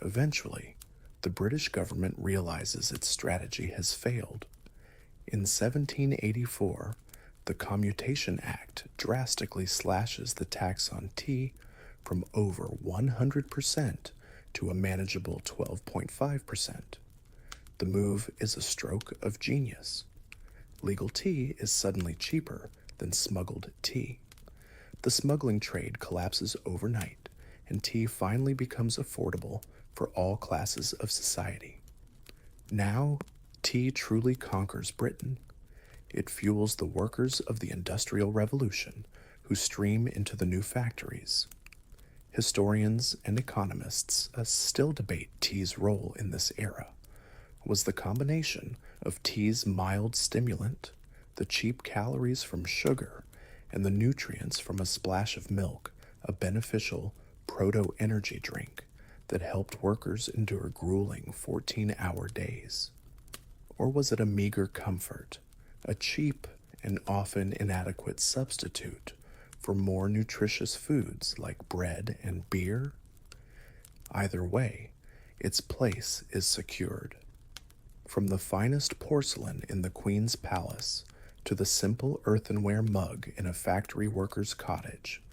Eventually, the British government realizes its strategy has failed. In 1784, the Commutation Act drastically slashes the tax on tea from over 100% to a manageable 12.5%. The move is a stroke of genius. Legal tea is suddenly cheaper than smuggled tea. The smuggling trade collapses overnight, and tea finally becomes affordable for all classes of society. Now, tea truly conquers Britain. It fuels the workers of the Industrial Revolution who stream into the new factories. Historians and economists still debate tea's role in this era. Was the combination of tea's mild stimulant, the cheap calories from sugar, and the nutrients from a splash of milk a beneficial proto-energy drink that helped workers endure grueling 14-hour days? Or was it a meager comfort, a cheap and often inadequate substitute for more nutritious foods like bread and beer? Either way, its place is secured. From the finest porcelain in the Queen's palace to the simple earthenware mug in a factory worker's cottage,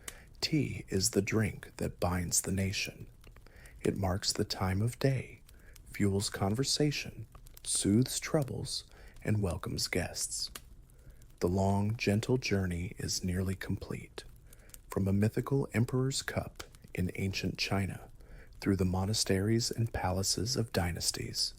tea is the drink that binds the nation. It marks the time of day, fuels conversation, soothes troubles, and welcomes guests. The long, gentle journey is nearly complete. From a mythical emperor's cup in ancient China, through the monasteries and palaces of dynasties,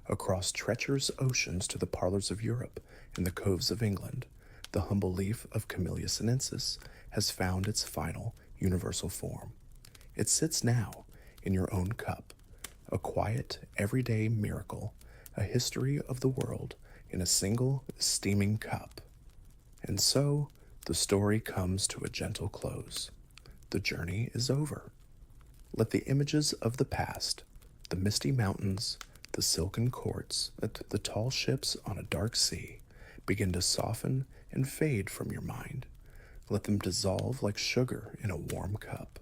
across treacherous oceans to the parlors of Europe and the coves of England, the humble leaf of Camellia sinensis has found its final universal form. It sits now in your own cup, a quiet, everyday miracle, a history of the world in a single, steaming cup. And so, the story comes to a gentle close. The journey is over. Let the images of the past, the misty mountains, the silken courts, the tall ships on a dark sea, begin to soften and fade from your mind. Let them dissolve like sugar in a warm cup.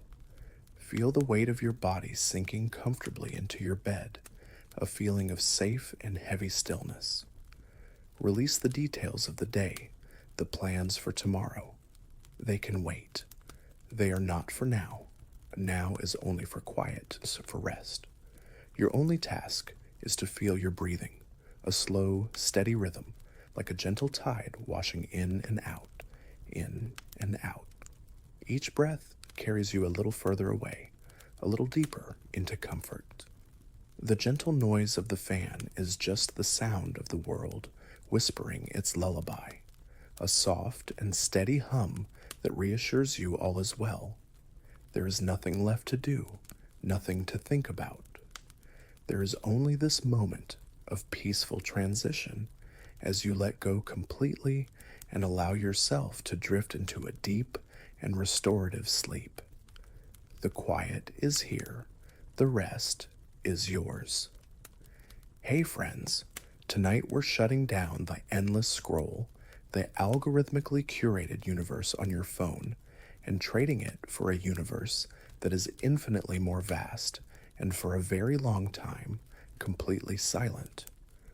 Feel the weight of your body sinking comfortably into your bed, a feeling of safe and heavy stillness. Release the details of the day, the plans for tomorrow. They can wait. They are not for now. Now is only for quiet, for rest. Your only task is to feel your breathing, a slow, steady rhythm, like a gentle tide washing in and out, in and out. Each breath carries you a little further away, a little deeper into comfort. The gentle noise of the fan is just the sound of the world whispering its lullaby, a soft and steady hum that reassures you all is well. There is nothing left to do, nothing to think about. There is only this moment of peaceful transition as you let go completely and allow yourself to drift into a deep and restorative sleep. The quiet is here. The rest is yours. Hey friends, tonight we're shutting down the endless scroll, the algorithmically curated universe on your phone, and trading it for a universe that is infinitely more vast and for a very long time completely silent.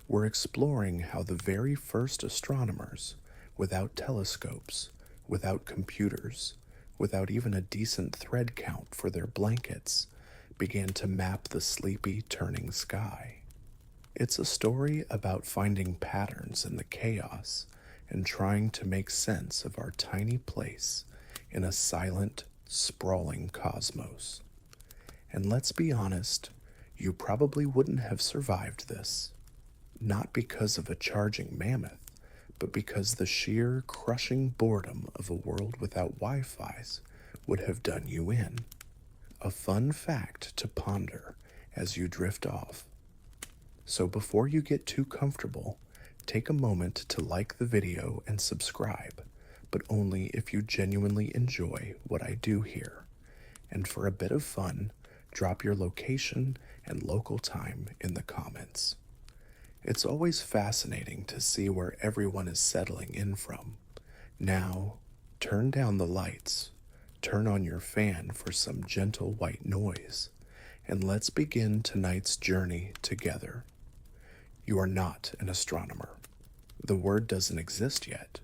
We're exploring how the very first astronomers, without telescopes, without computers, without even a decent thread count for their blankets, began to map the sleepy turning sky. It's a story about finding patterns in the chaos and trying to make sense of our tiny place in a silent, sprawling cosmos. And let's be honest, you probably wouldn't have survived this. Not because of a charging mammoth, but because the sheer, crushing boredom of a world without Wi-Fi's would have done you in. A fun fact to ponder as you drift off. So before you get too comfortable, take a moment to like the video and subscribe, but only if you genuinely enjoy what I do here. And for a bit of fun, drop your location and local time in the comments. It's always fascinating to see where everyone is settling in from. Now, turn down the lights, turn on your fan for some gentle white noise, and let's begin tonight's journey together. You are not an astronomer. The word doesn't exist yet.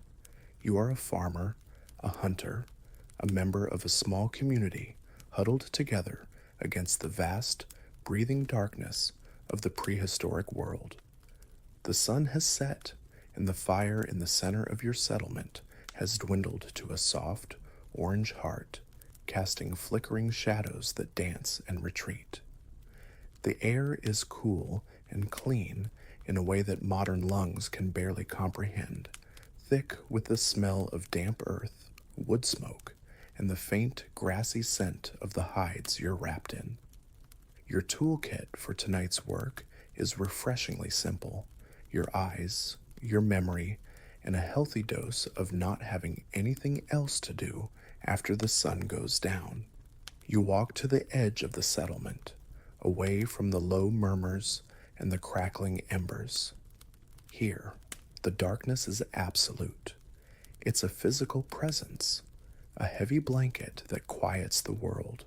You are a farmer, a hunter, a member of a small community huddled together against the vast, breathing darkness of the prehistoric world. The sun has set, and the fire in the center of your settlement has dwindled to a soft, orange heart, casting flickering shadows that dance and retreat. The air is cool and clean in a way that modern lungs can barely comprehend, thick with the smell of damp earth, wood smoke, and the faint, grassy scent of the hides you're wrapped in. Your toolkit for tonight's work is refreshingly simple: your eyes, your memory, and a healthy dose of not having anything else to do after the sun goes down. You walk to the edge of the settlement, away from the low murmurs and the crackling embers. Here, the darkness is absolute. It's a physical presence, a heavy blanket that quiets the world.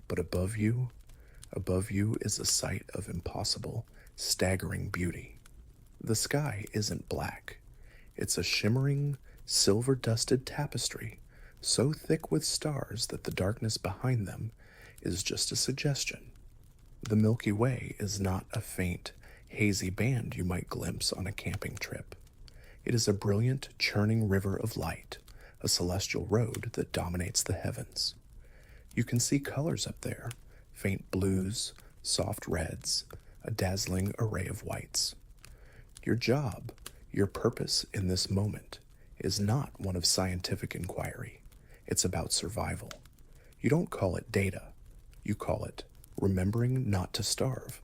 But above you is a sight of impossible, staggering beauty. The sky isn't black. It's a shimmering, silver-dusted tapestry, so thick with stars that the darkness behind them is just a suggestion. The Milky Way is not a faint, hazy band you might glimpse on a camping trip. It is a brilliant, churning river of light, a celestial road that dominates the heavens. You can see colors up there: faint blues, soft reds, a dazzling array of whites. Your job, your purpose in this moment, is not one of scientific inquiry. It's about survival. You don't call it data. You call it remembering not to starve.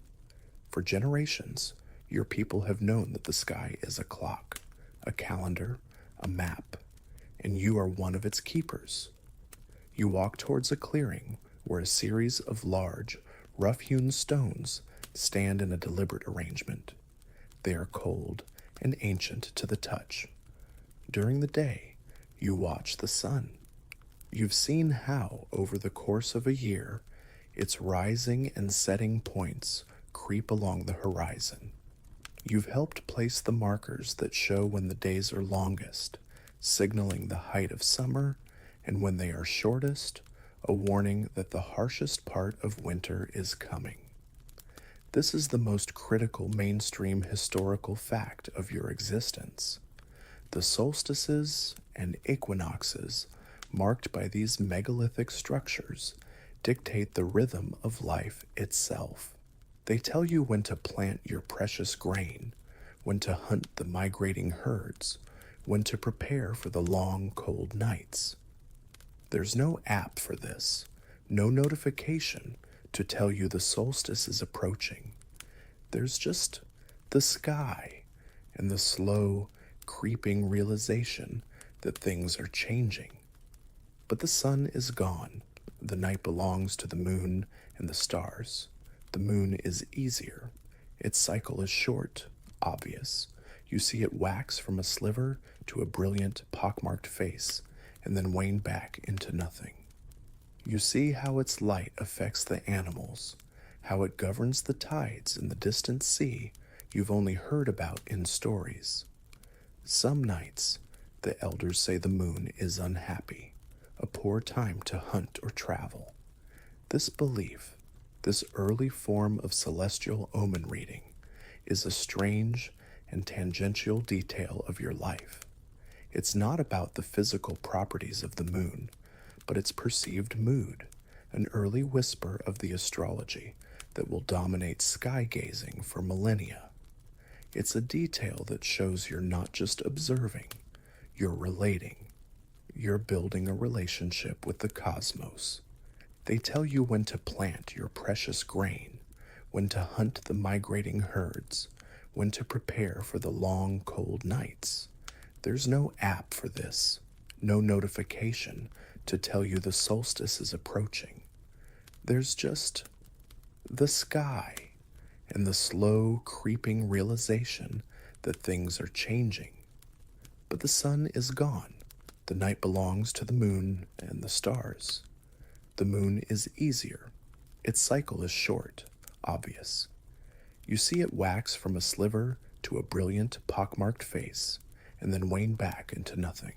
For generations, your people have known that the sky is a clock, a calendar, a map, and you are one of its keepers. You walk towards a clearing where a series of large, rough-hewn stones stand in a deliberate arrangement. They are cold and ancient to the touch. During the day, you watch the sun. You've seen how, over the course of a year, its rising and setting points creep along the horizon. You've helped place the markers that show when the days are longest, signaling the height of summer, and when they are shortest, a warning that the harshest part of winter is coming. This is the most critical mainstream historical fact of your existence. The solstices and equinoxes, marked by these megalithic structures, dictate the rhythm of life itself. They tell you when to plant your precious grain, when to hunt the migrating herds, when to prepare for the long, cold nights. There's no app for this, no notification to tell you the solstice is approaching. There's just the sky and the slow, creeping realization that things are changing. But the sun is gone. The night belongs to the moon and the stars. The moon is easier. Its cycle is short, obvious. You see it wax from a sliver to a brilliant, pockmarked face, and then wane back into nothing. You see how its light affects the animals, how it governs the tides in the distant sea you've only heard about in stories. Some nights, the elders say the moon is unhappy, a poor time to hunt or travel. This belief, this early form of celestial omen reading, is a strange and tangential detail of your life. It's not about the physical properties of the moon, but its perceived mood, an early whisper of the astrology that will dominate sky gazing for millennia. It's a detail that shows you're not just observing, you're relating. You're building a relationship with the cosmos. They tell you when to plant your precious grain, when to hunt the migrating herds, when to prepare for the long, cold nights. There's no app for this, no notification to tell you the solstice is approaching. There's just the sky and the slow, creeping realization that things are changing. But the sun is gone. The night belongs to the moon and the stars. The moon is easier. Its cycle is short, obvious. You see it wax from a sliver to a brilliant, pockmarked face, and then wane back into nothing.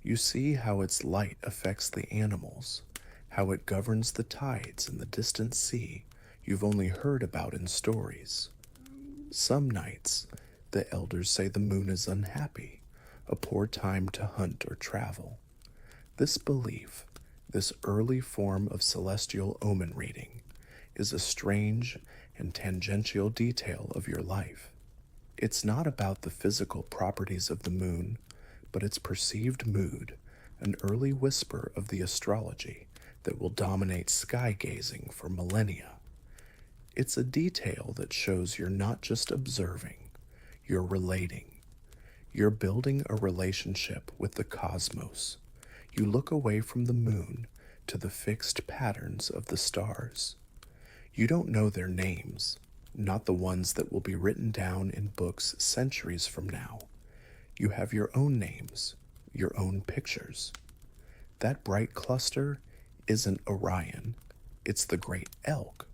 You see how its light affects the animals, how it governs the tides in the distant sea you've only heard about in stories. Some nights, the elders say the moon is unhappy, a poor time to hunt or travel. This belief, this early form of celestial omen reading, is a strange and tangential detail of your life. It's not about the physical properties of the moon, but its perceived mood, an early whisper of the astrology that will dominate sky gazing for millennia. It's a detail that shows you're not just observing, you're relating. You're building a relationship with the cosmos. You look away from the moon to the fixed patterns of the stars. You don't know their names, not the ones that will be written down in books centuries from now. You have your own names, your own pictures. That bright cluster isn't Orion, it's the Great Elk.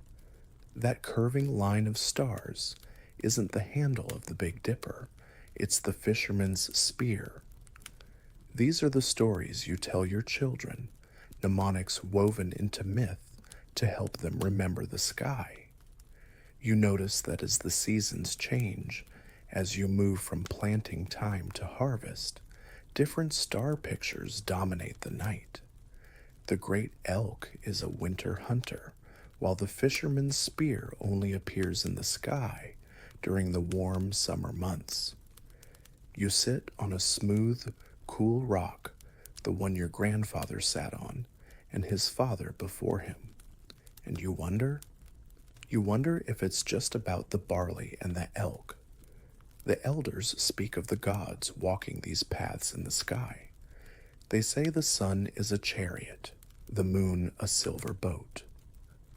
That curving line of stars isn't the handle of the Big Dipper, it's the fisherman's spear. These are the stories you tell your children, mnemonics woven into myth to help them remember the sky. You notice that as the seasons change, as you move from planting time to harvest, different star pictures dominate the night. The great elk is a winter hunter, while the fisherman's spear only appears in the sky during the warm summer months. You sit on a smooth, cool rock, the one your grandfather sat on, and his father before him. And you wonder if it's just about the barley and the elk. The elders speak of the gods walking these paths in the sky. They say the sun is a chariot, the moon a silver boat.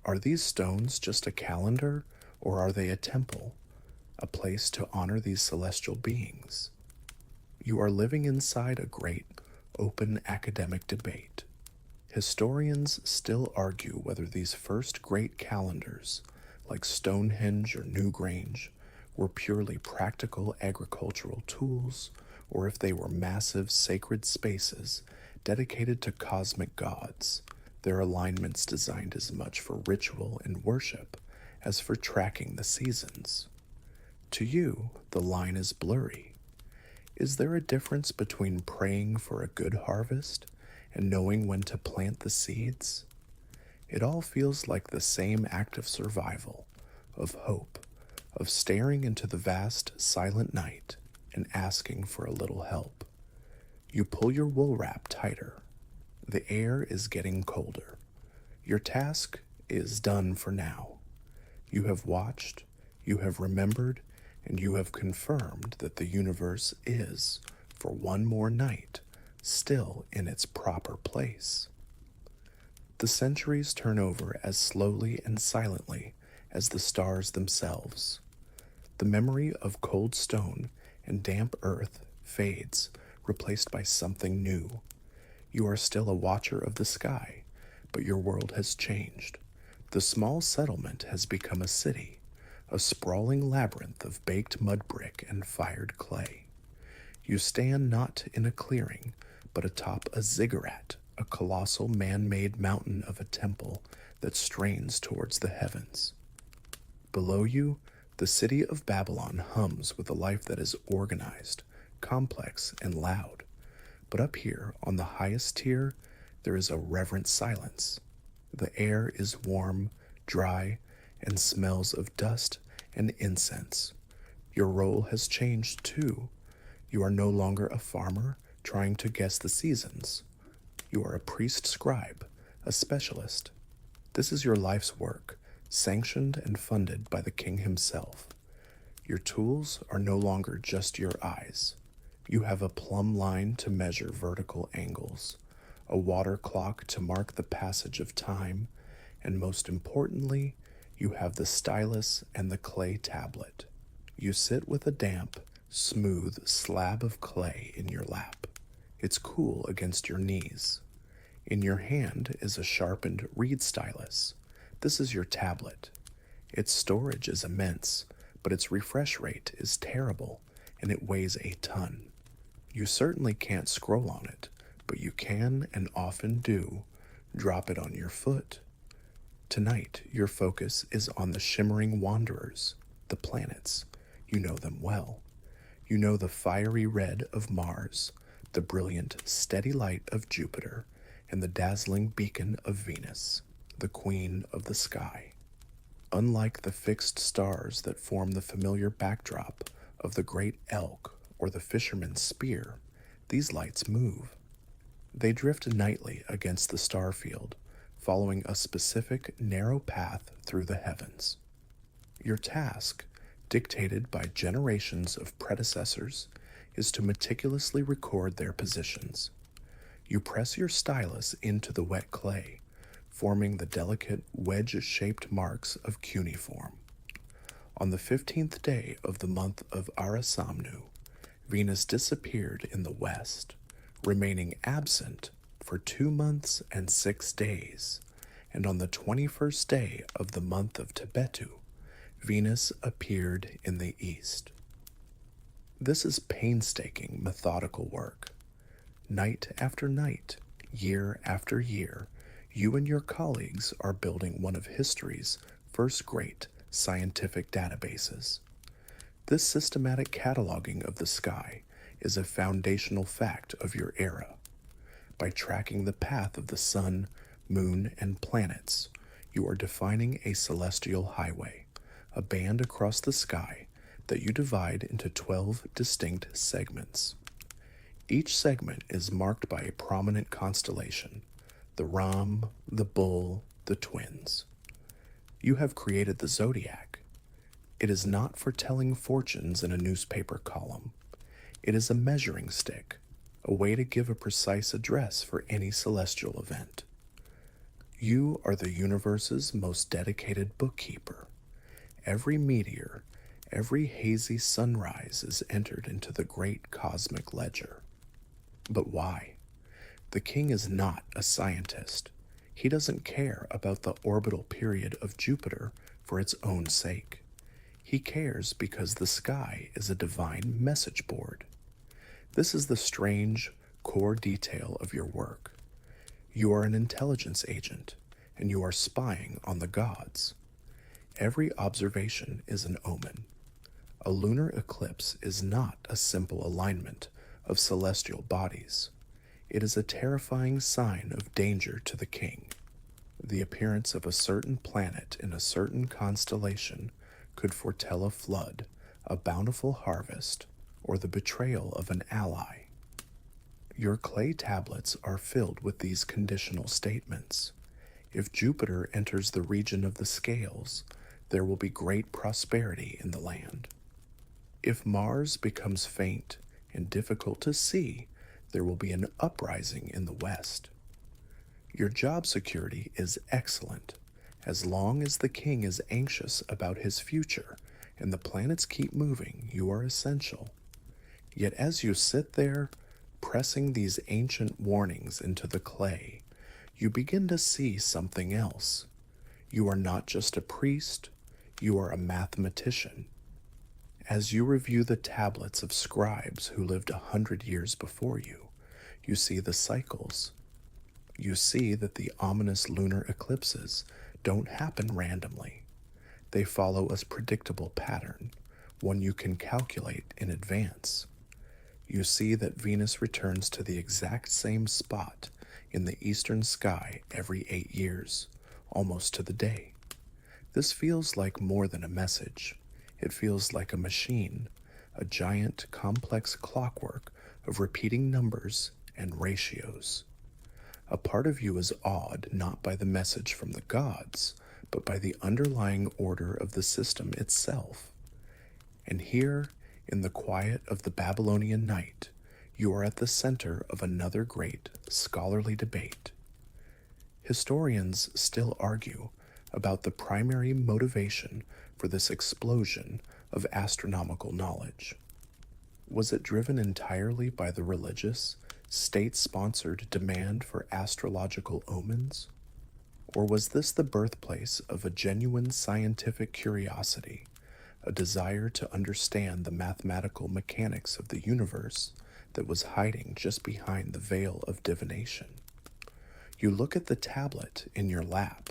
Are these stones just a calendar, or are they a temple, a place to honor these celestial beings? You are living inside a great, open academic debate. Historians still argue whether these first great calendars, like Stonehenge or Newgrange, were purely practical agricultural tools, or if they were massive sacred spaces dedicated to cosmic gods, their alignments designed as much for ritual and worship as for tracking the seasons. To you, the line is blurry. Is there a difference between praying for a good harvest and knowing when to plant the seeds? It all feels like the same act of survival, of hope, of staring into the vast, silent night and asking for a little help. You pull your wool wrap tighter. The air is getting colder. Your task is done for now. You have watched, you have remembered, and you have confirmed that the universe is, for one more night, still in its proper place. The centuries turn over as slowly and silently as the stars themselves. The memory of cold stone and damp earth fades, replaced by something new. You are still a watcher of the sky, but your world has changed. The small settlement has become a city, a sprawling labyrinth of baked mud brick and fired clay. You stand not in a clearing, but atop a ziggurat, a colossal man-made mountain of a temple that strains towards the heavens. Below you, the city of Babylon hums with a life that is organized, complex, and loud. But up here, on the highest tier, there is a reverent silence. The air is warm, dry, and smells of dust and incense. Your role has changed too. You are no longer a farmer trying to guess the seasons. You are a priest scribe, a specialist. This is your life's work, sanctioned and funded by the king himself. Your tools are no longer just your eyes. You have a plumb line to measure vertical angles, a water clock to mark the passage of time, and most importantly, you have the stylus and the clay tablet. You sit with a damp, smooth slab of clay in your lap. It's cool against your knees. In your hand is a sharpened reed stylus. This is your tablet. Its storage is immense, but its refresh rate is terrible, and it weighs a ton. You certainly can't scroll on it, but you can and often do Drop it on your foot. Tonight, your focus is on the shimmering wanderers, the planets. You know them well. You know the fiery red of Mars, the brilliant, steady light of Jupiter, and the dazzling beacon of Venus, the queen of the sky. Unlike the fixed stars that form the familiar backdrop of the great elk or the fisherman's spear, these lights move. They drift nightly against the star field, following a specific narrow path through the heavens. Your task, dictated by generations of predecessors, is to meticulously record their positions. You press your stylus into the wet clay, forming the delicate wedge-shaped marks of cuneiform. On the 15th day of the month of Arisamnu, Venus disappeared in the west, remaining absent for 2 months and 6 days, and on the 21st day of the month of Tebetu, Venus appeared in the east. This is painstaking, methodical work. Night after night, year after year, you and your colleagues are building one of history's first great scientific databases. This systematic cataloging of the sky is a foundational fact of your era. By tracking the path of the sun, moon, and planets, you are defining a celestial highway, a band across the sky that you divide into 12 distinct segments. Each segment is marked by a prominent constellation: the Ram, the Bull, the Twins. You have created the zodiac. It is not for telling fortunes in a newspaper column. It is a measuring stick, a way to give a precise address for any celestial event. You are the universe's most dedicated bookkeeper. Every meteor, every hazy sunrise is entered into the great cosmic ledger. But why? The king is not a scientist. He doesn't care about the orbital period of Jupiter for its own sake. He cares because the sky is a divine message board. This is the strange, core detail of your work. You are an intelligence agent, and you are spying on the gods. Every observation is an omen. A lunar eclipse is not a simple alignment of celestial bodies. It is a terrifying sign of danger to the king. The appearance of a certain planet in a certain constellation could foretell a flood, a bountiful harvest, or the betrayal of an ally. Your clay tablets are filled with these conditional statements. If Jupiter enters the region of the scales, there will be great prosperity in the land. If Mars becomes faint and difficult to see, there will be an uprising in the west. Your job security is excellent. As long as the king is anxious about his future and the planets keep moving, you are essential. Yet as you sit there, pressing these ancient warnings into the clay, you begin to see something else. You are not just a priest, you are a mathematician. As you review the tablets of scribes who lived 100 years before you, you see the cycles. You see that the ominous lunar eclipses don't happen randomly. They follow a predictable pattern, one you can calculate in advance. You see that Venus returns to the exact same spot in the eastern sky every 8 years, almost to the day. This feels like more than a message. It feels like a machine, a giant, complex clockwork of repeating numbers and ratios. A part of you is awed not by the message from the gods, but by the underlying order of the system itself. And here, in the quiet of the Babylonian night, you are at the center of another great scholarly debate. Historians still argue about the primary motivation for this explosion of astronomical knowledge. Was it driven entirely by the religious, state-sponsored demand for astrological omens? Or was this the birthplace of a genuine scientific curiosity, a desire to understand the mathematical mechanics of the universe that was hiding just behind the veil of divination? You look at the tablet in your lap.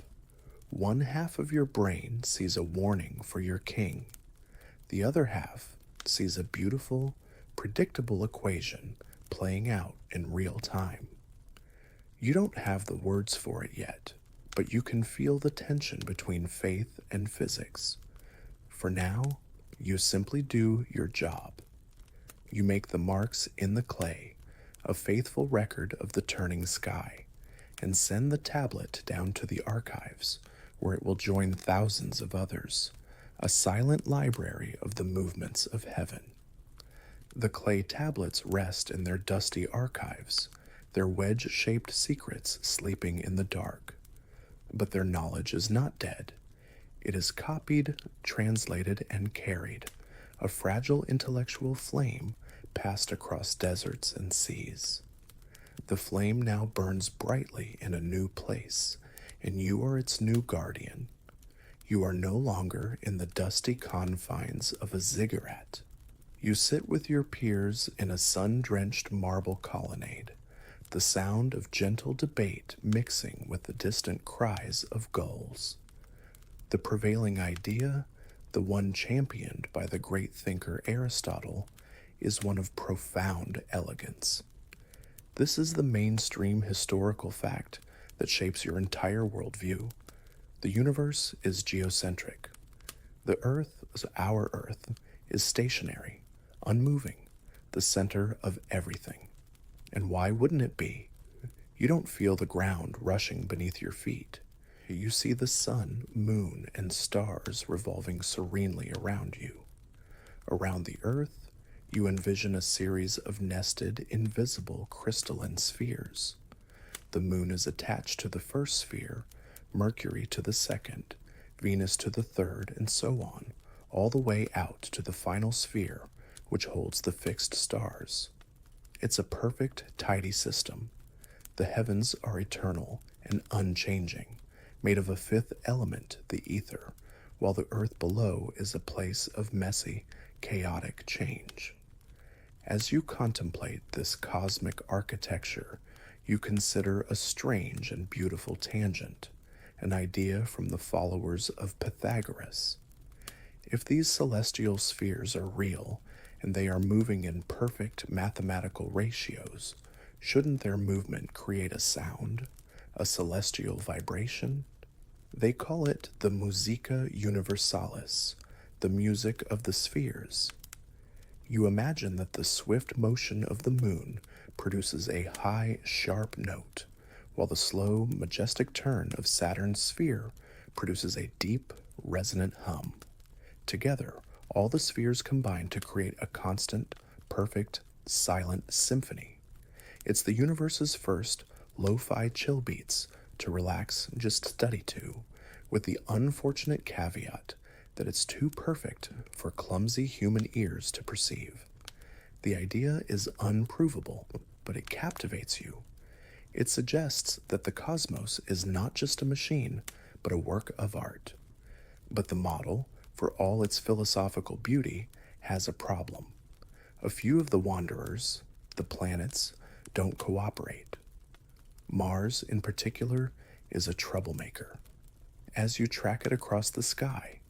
One half of your brain sees a warning for your king. The other half sees a beautiful, predictable equation playing out in real time. You don't have the words for it yet, but you can feel the tension between faith and physics. For now, you simply do your job. You make the marks in the clay, a faithful record of the turning sky, and send the tablet down to the archives, where it will join thousands of others, a silent library of the movements of heaven. The clay tablets rest in their dusty archives, their wedge-shaped secrets sleeping in the dark. But their knowledge is not dead. It is copied, translated, and carried, a fragile intellectual flame passed across deserts and seas. The flame now burns brightly in a new place, and you are its new guardian. You are no longer in the dusty confines of a ziggurat. You sit with your peers in a sun-drenched marble colonnade, the sound of gentle debate mixing with the distant cries of gulls. The prevailing idea, the one championed by the great thinker Aristotle, is one of profound elegance. This is the mainstream historical fact that shapes your entire worldview. The universe is geocentric. The Earth, our Earth, is stationary, unmoving, the center of everything. And why wouldn't it be? You don't feel the ground rushing beneath your feet. You see the sun, moon, and stars revolving serenely around you. Around the Earth, you envision a series of nested, invisible crystalline spheres. The moon is attached to the first sphere, Mercury to the second, Venus to the third, and so on, all the way out to the final sphere, which holds the fixed stars. It's a perfect, tidy system. The heavens are eternal and unchanging, made of a fifth element, the ether, while the earth below is a place of messy, chaotic change. As you contemplate this cosmic architecture, you consider a strange and beautiful tangent, an idea from the followers of Pythagoras. If these celestial spheres are real, and they are moving in perfect mathematical ratios, shouldn't their movement create a sound, a celestial vibration? They call it the musica universalis, the music of the spheres. You imagine that the swift motion of the moon produces a high, sharp note, while the slow, majestic turn of Saturn's sphere produces a deep, resonant hum. Together, all the spheres combine to create a constant, perfect, silent symphony. It's the universe's first lo-fi chill beats to relax and just study to, with the unfortunate caveat that it's too perfect for clumsy human ears to perceive. The idea is unprovable, but it captivates you. It suggests that the cosmos is not just a machine, but a work of art. But the model, for all its philosophical beauty, has a problem. A few of the wanderers, the planets, don't cooperate. Mars, in particular, is a troublemaker. As you track it across the sky,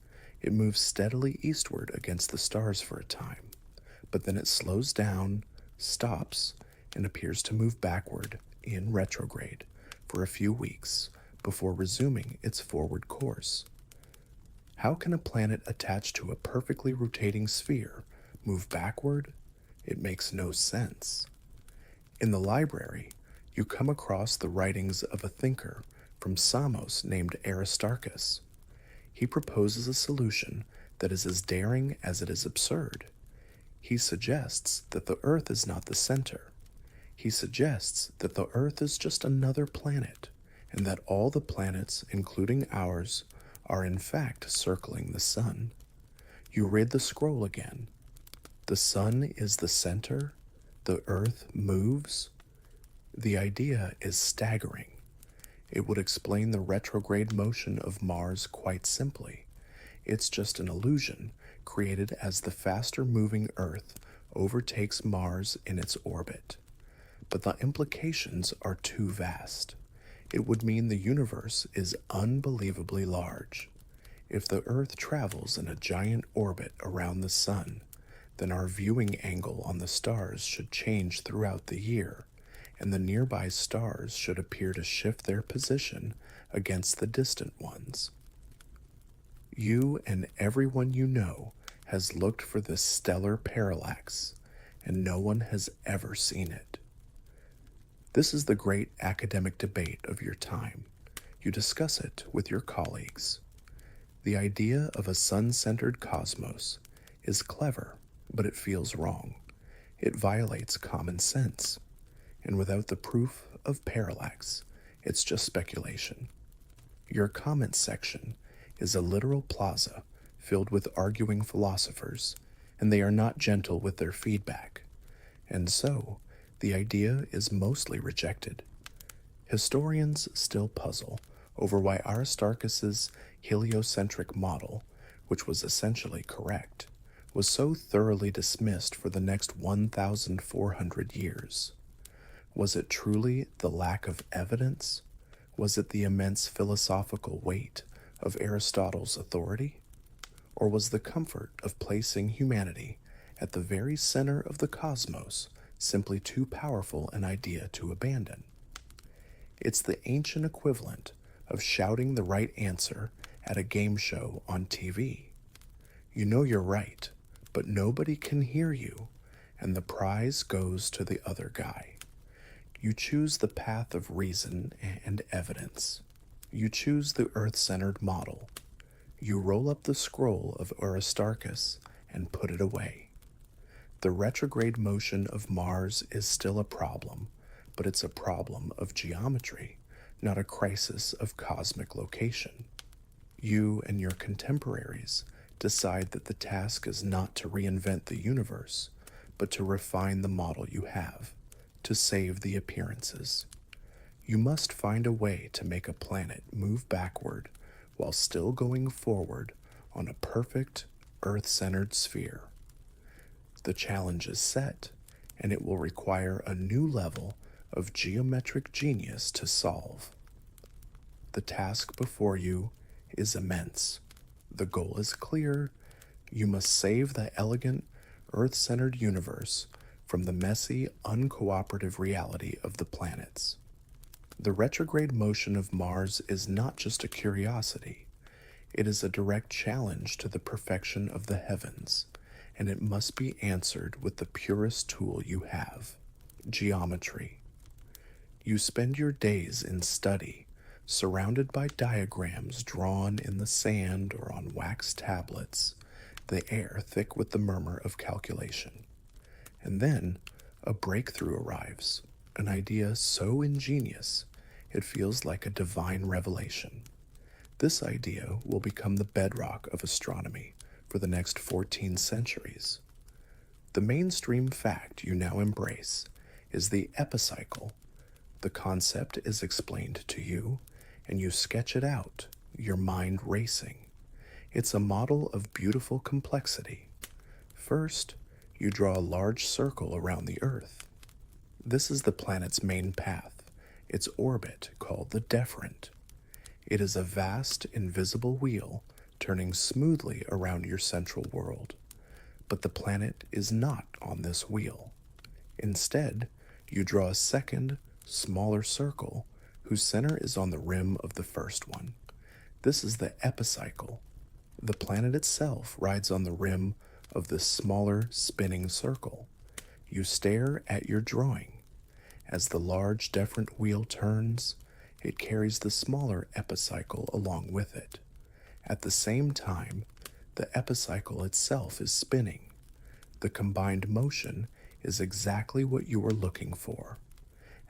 it moves steadily eastward against the stars for a time, but then it slows down, stops, and appears to move backward in retrograde for a few weeks before resuming its forward course. How can a planet attached to a perfectly rotating sphere move backward? It makes no sense. In the library, you come across the writings of a thinker from Samos named Aristarchus. He proposes a solution that is as daring as it is absurd. He suggests that the Earth is not the center. He suggests that the Earth is just another planet, and that all the planets, including ours, are in fact circling the sun. You read the scroll again. The sun is the center. The Earth moves. The idea is staggering. It would explain the retrograde motion of Mars quite simply. It's just an illusion created as the faster-moving Earth overtakes Mars in its orbit. But the implications are too vast. It would mean the universe is unbelievably large. If the Earth travels in a giant orbit around the Sun, then our viewing angle on the stars should change throughout the year, and the nearby stars should appear to shift their position against the distant ones. You and everyone you know has looked for this stellar parallax, and no one has ever seen it. This is the great academic debate of your time. You discuss it with your colleagues. The idea of a sun-centered cosmos is clever, but it feels wrong. It violates common sense. And without the proof of parallax, it's just speculation. Your comments section is a literal plaza filled with arguing philosophers, and they are not gentle with their feedback. And so, the idea is mostly rejected. Historians still puzzle over why Aristarchus's heliocentric model, which was essentially correct, was so thoroughly dismissed for the next 1,400 years. Was it truly the lack of evidence? Was it the immense philosophical weight of Aristotle's authority? Or was the comfort of placing humanity at the very center of the cosmos simply too powerful an idea to abandon? It's the ancient equivalent of shouting the right answer at a game show on TV. You know you're right, but nobody can hear you, and the prize goes to the other guy. You choose the path of reason and evidence. You choose the earth-centered model. You roll up the scroll of Aristarchus and put it away. The retrograde motion of Mars is still a problem, but it's a problem of geometry, not a crisis of cosmic location. You and your contemporaries decide that the task is not to reinvent the universe, but to refine the model you have, to save the appearances. You must find a way to make a planet move backward while still going forward on a perfect, earth-centered sphere. The challenge is set, and it will require a new level of geometric genius to solve. The task before you is immense. The goal is clear. You must save the elegant, earth-centered universe from the messy, uncooperative reality of the planets. The retrograde motion of Mars is not just a curiosity. It is a direct challenge to the perfection of the heavens, and it must be answered with the purest tool you have, geometry. You spend your days in study, surrounded by diagrams drawn in the sand or on wax tablets, the air thick with the murmur of calculation. And then a breakthrough arrives, an idea so ingenious it feels like a divine revelation. This idea will become the bedrock of astronomy for the next 14 centuries. The mainstream fact you now embrace is the epicycle. The concept is explained to you, and you sketch it out, your mind racing. It's a model of beautiful complexity. First, you draw a large circle around the Earth. This is the planet's main path, its orbit called the deferent. It is a vast, invisible wheel turning smoothly around your central world. But the planet is not on this wheel. Instead, you draw a second, smaller circle whose center is on the rim of the first one. This is the epicycle. The planet itself rides on the rim of this smaller, spinning circle. You stare at your drawing. As the large deferent wheel turns, it carries the smaller epicycle along with it. At the same time, the epicycle itself is spinning. The combined motion is exactly what you were looking for.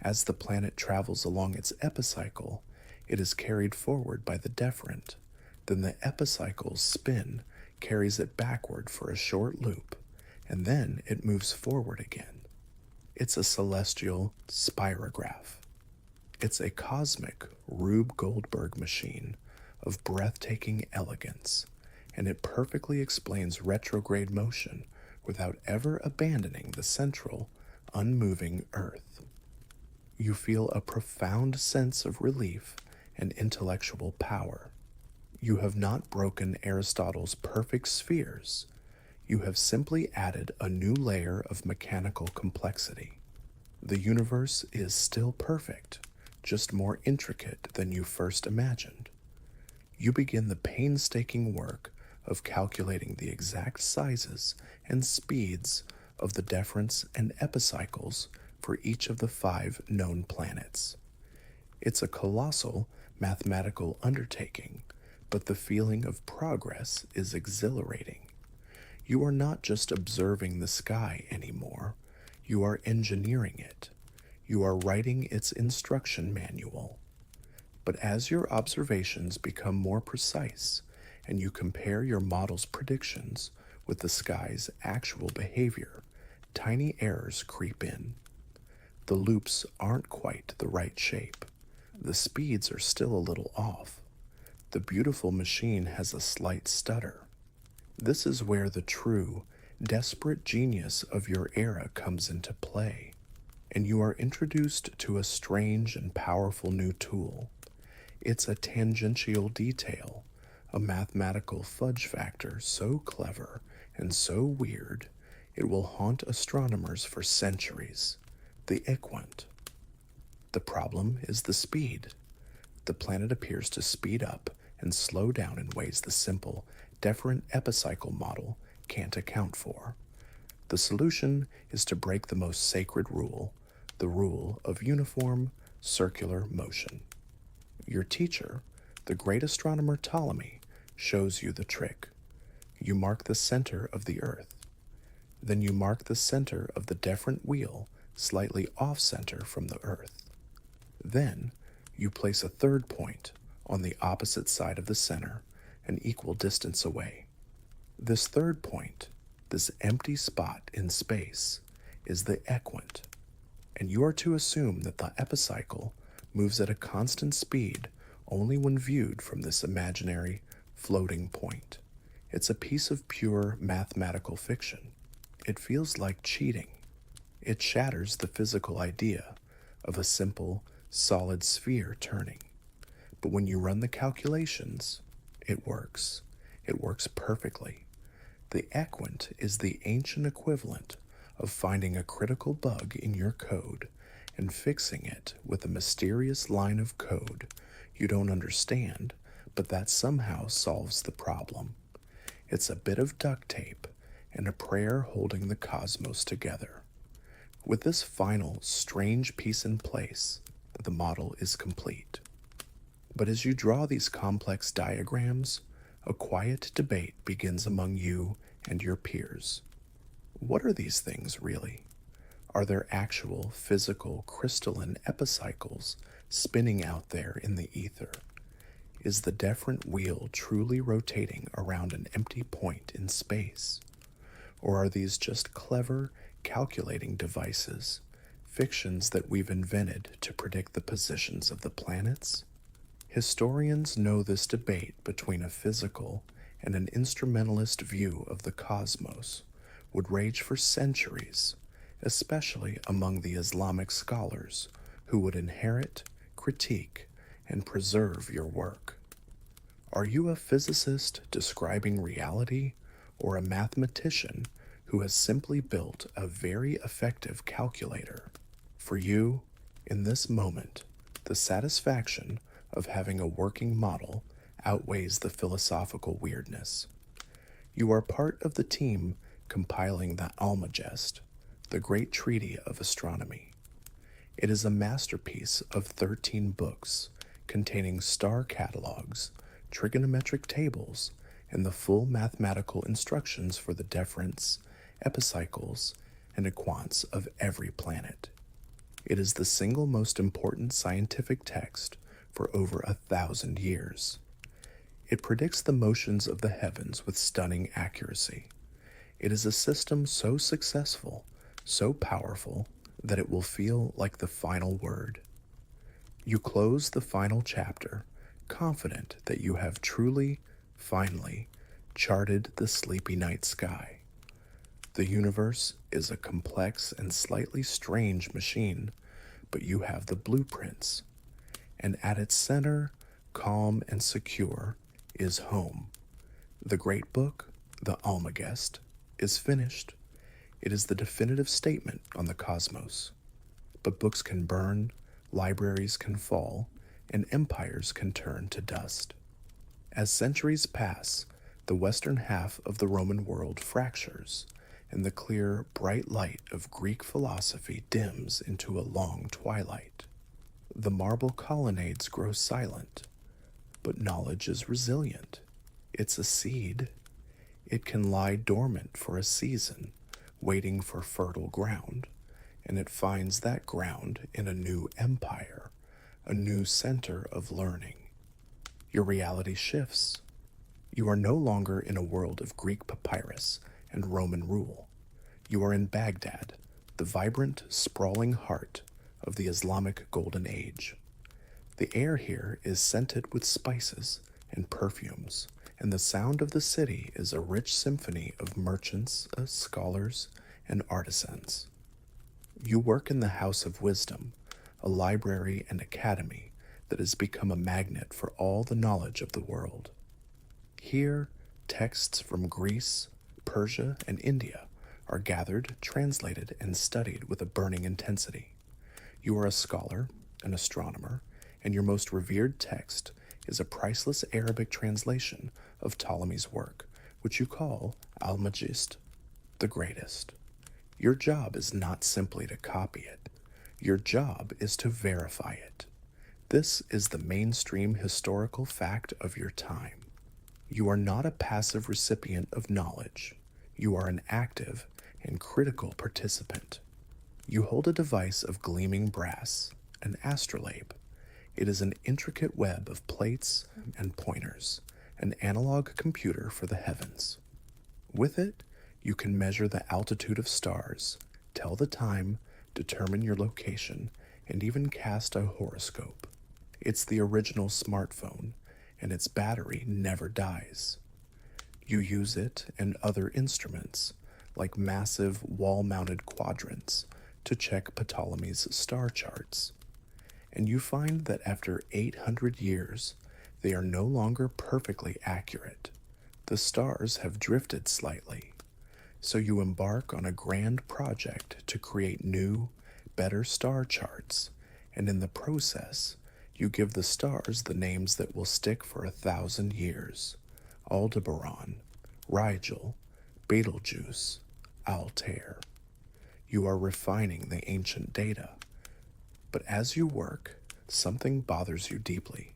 As the planet travels along its epicycle, it is carried forward by the deferent. Then the epicycle's spin carries it backward for a short loop, and then it moves forward again. It's a celestial spirograph. It's a cosmic Rube Goldberg machine of breathtaking elegance, and it perfectly explains retrograde motion without ever abandoning the central, unmoving Earth. You feel a profound sense of relief and intellectual power. You have not broken Aristotle's perfect spheres. You have simply added a new layer of mechanical complexity. The universe is still perfect, just more intricate than you first imagined. You begin the painstaking work of calculating the exact sizes and speeds of the deferents and epicycles for each of the 5 known planets. It's a colossal mathematical undertaking, but the feeling of progress is exhilarating. You are not just observing the sky anymore, you are engineering it. You are writing its instruction manual. But as your observations become more precise and you compare your model's predictions with the sky's actual behavior, tiny errors creep in. The loops aren't quite the right shape. The speeds are still a little off. The beautiful machine has a slight stutter. This is where the true, desperate genius of your era comes into play, and you are introduced to a strange and powerful new tool. It's a tangential detail, a mathematical fudge factor so clever and so weird it will haunt astronomers for centuries. The equant. The problem is the speed. The planet appears to speed up and slow down in ways the simple, deferent epicycle model can't account for. The solution is to break the most sacred rule, the rule of uniform, circular motion. Your teacher, the great astronomer Ptolemy, shows you the trick. You mark the center of the Earth. Then you mark the center of the deferent wheel slightly off-center from the Earth. Then you place a third point on the opposite side of the center, an equal distance away. This third point, this empty spot in space, is the equant, and you are to assume that the epicycle moves at a constant speed only when viewed from this imaginary floating point. It's a piece of pure mathematical fiction. It feels like cheating. It shatters the physical idea of a simple, solid sphere turning. But when you run the calculations, it works. It works perfectly. The equant is the ancient equivalent of finding a critical bug in your code and fixing it with a mysterious line of code you don't understand, but that somehow solves the problem. It's a bit of duct tape and a prayer holding the cosmos together. With this final, strange piece in place, the model is complete. But as you draw these complex diagrams, a quiet debate begins among you and your peers. What are these things really? Are there actual, physical, crystalline epicycles spinning out there in the ether? Is the deferent wheel truly rotating around an empty point in space? Or are these just clever, calculating devices, fictions that we've invented to predict the positions of the planets? Historians know this debate between a physical and an instrumentalist view of the cosmos would rage for centuries, especially among the Islamic scholars who would inherit, critique, and preserve your work. Are you a physicist describing reality, or a mathematician who has simply built a very effective calculator? For you, in this moment, the satisfaction of having a working model outweighs the philosophical weirdness. You are part of the team compiling the Almagest, the great treaty of astronomy. It is a masterpiece of 13 books containing star catalogs, trigonometric tables, and the full mathematical instructions for the deferents, epicycles, and equants of every planet. It is the single most important scientific text for over 1,000 years. It predicts the motions of the heavens with stunning accuracy. It is a system so successful, so powerful, that it will feel like the final word. You close the final chapter, confident that you have truly, finally, charted the sleepy night sky. The universe is a complex and slightly strange machine, but you have the blueprints. And at its center, calm and secure, is home. The great book, the Almagest, is finished. It is the definitive statement on the cosmos. But books can burn, libraries can fall, and empires can turn to dust. As centuries pass, the western half of the Roman world fractures, and the clear, bright light of Greek philosophy dims into a long twilight. The marble colonnades grow silent, but knowledge is resilient. It's a seed. It can lie dormant for a season, waiting for fertile ground, and it finds that ground in a new empire, a new center of learning. Your reality shifts. You are no longer in a world of Greek papyrus and Roman rule. You are in Baghdad, the vibrant, sprawling heart of the Islamic Golden Age. The air here is scented with spices and perfumes, and the sound of the city is a rich symphony of merchants, scholars, and artisans. You work in the House of Wisdom, a library and academy that has become a magnet for all the knowledge of the world. Here, texts from Greece, Persia, and India are gathered, translated, and studied with a burning intensity. You are a scholar, an astronomer, and your most revered text is a priceless Arabic translation of Ptolemy's work, which you call Almagest, the greatest. Your job is not simply to copy it. Your job is to verify it. This is the mainstream historical fact of your time. You are not a passive recipient of knowledge. You are an active and critical participant. You hold a device of gleaming brass, an astrolabe. It is an intricate web of plates and pointers, an analog computer for the heavens. With it, you can measure the altitude of stars, tell the time, determine your location, and even cast a horoscope. It's the original smartphone, and its battery never dies. You use it and other instruments, like massive wall-mounted quadrants, to check Ptolemy's star charts. And you find that after 800 years, they are no longer perfectly accurate. The stars have drifted slightly. So you embark on a grand project to create new, better star charts, and in the process, you give the stars the names that will stick for 1,000 years: Aldebaran, Rigel, Betelgeuse, Altair. You are refining the ancient data. But as you work, something bothers you deeply.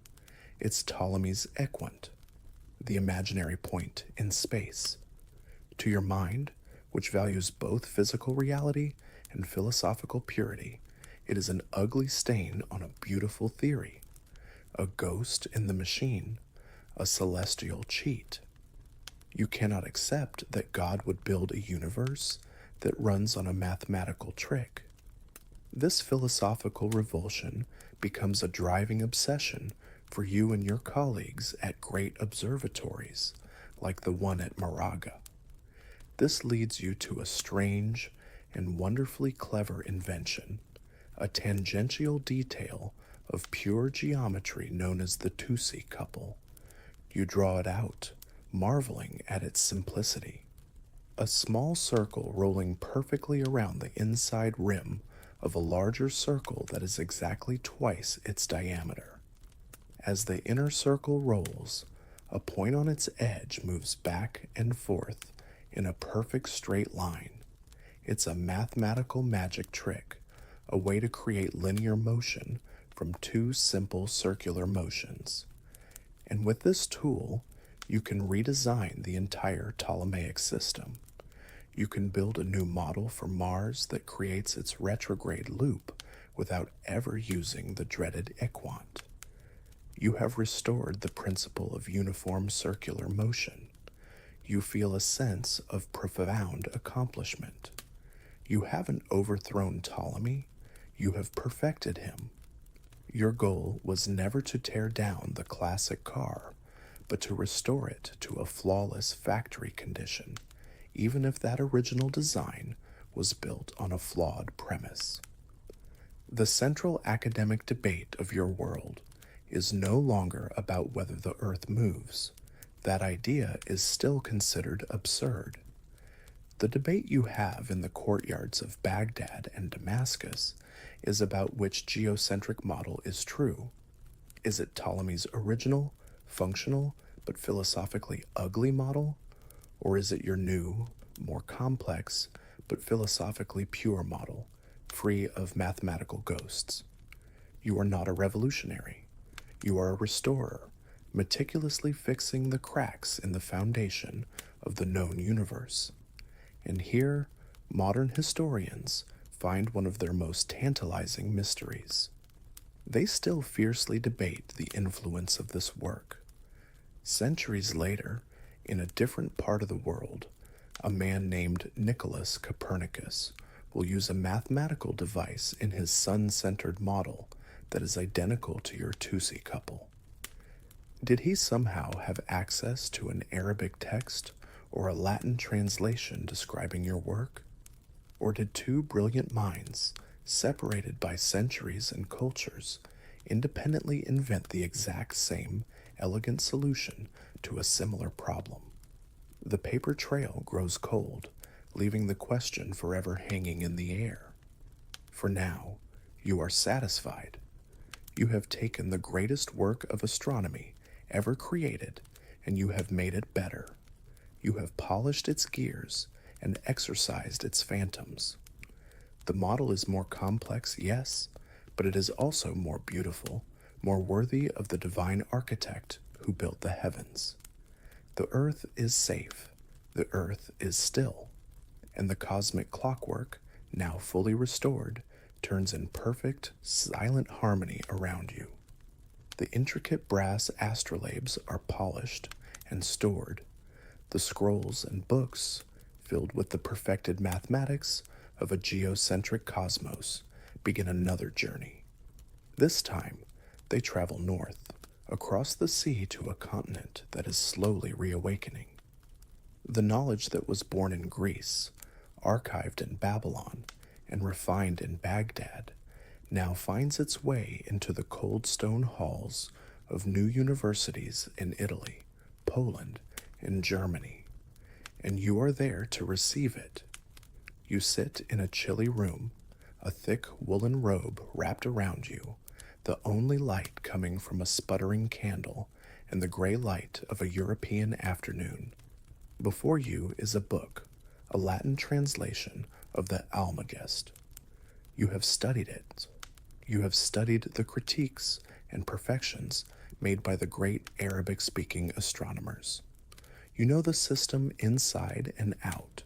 It's Ptolemy's equant, the imaginary point in space. To your mind, which values both physical reality and philosophical purity, it is an ugly stain on a beautiful theory, a ghost in the machine, a celestial cheat. You cannot accept that God would build a universe that runs on a mathematical trick. This philosophical revulsion becomes a driving obsession for you and your colleagues at great observatories, like the one at Moraga. This leads you to a strange and wonderfully clever invention, a tangential detail of pure geometry known as the Tusi couple. You draw it out, marveling at its simplicity. A small circle rolling perfectly around the inside rim of a larger circle that is exactly twice its diameter. As the inner circle rolls, a point on its edge moves back and forth in a perfect straight line. It's a mathematical magic trick, a way to create linear motion from two simple circular motions. And with this tool, you can redesign the entire Ptolemaic system. You can build a new model for Mars that creates its retrograde loop without ever using the dreaded equant. You have restored the principle of uniform circular motion. You feel a sense of profound accomplishment. You haven't overthrown Ptolemy, you have perfected him. Your goal was never to tear down the classic car, but to restore it to a flawless factory condition, even if that original design was built on a flawed premise. The central academic debate of your world is no longer about whether the earth moves. That idea is still considered absurd. The debate you have in the courtyards of Baghdad and Damascus is about which geocentric model is true. Is it Ptolemy's original, functional, but philosophically ugly model? Or is it your new, more complex, but philosophically pure model, free of mathematical ghosts? You are not a revolutionary. You are a restorer, meticulously fixing the cracks in the foundation of the known universe. And here, modern historians find one of their most tantalizing mysteries. They still fiercely debate the influence of this work. Centuries later, in a different part of the world, a man named Nicholas Copernicus will use a mathematical device in his sun-centered model that is identical to your Tusi couple. Did he somehow have access to an Arabic text or a Latin translation describing your work? Or did two brilliant minds, separated by centuries and cultures, independently invent the exact same elegant solution to a similar problem? The paper trail grows cold, leaving the question forever hanging in the air. For now, you are satisfied. You have taken the greatest work of astronomy ever created, and you have made it better. You have polished its gears and exercised its phantoms. The model is more complex, yes, but it is also more beautiful, more worthy of the divine architect who built the heavens. The earth is safe, the earth is still, and the cosmic clockwork, now fully restored, turns in perfect, silent harmony around you. The intricate brass astrolabes are polished and stored. The scrolls and books, filled with the perfected mathematics of a geocentric cosmos, begin another journey. This time, they travel north, across the sea to a continent that is slowly reawakening. The knowledge that was born in Greece, archived in Babylon, and refined in Baghdad, now finds its way into the cold stone halls of new universities in Italy, Poland, and Germany, and you are there to receive it. You sit in a chilly room, a thick woolen robe wrapped around you, the only light coming from a sputtering candle and the gray light of a European afternoon. Before you is a book, a Latin translation of the Almagest. You have studied it. You have studied the critiques and perfections made by the great Arabic-speaking astronomers. You know the system inside and out.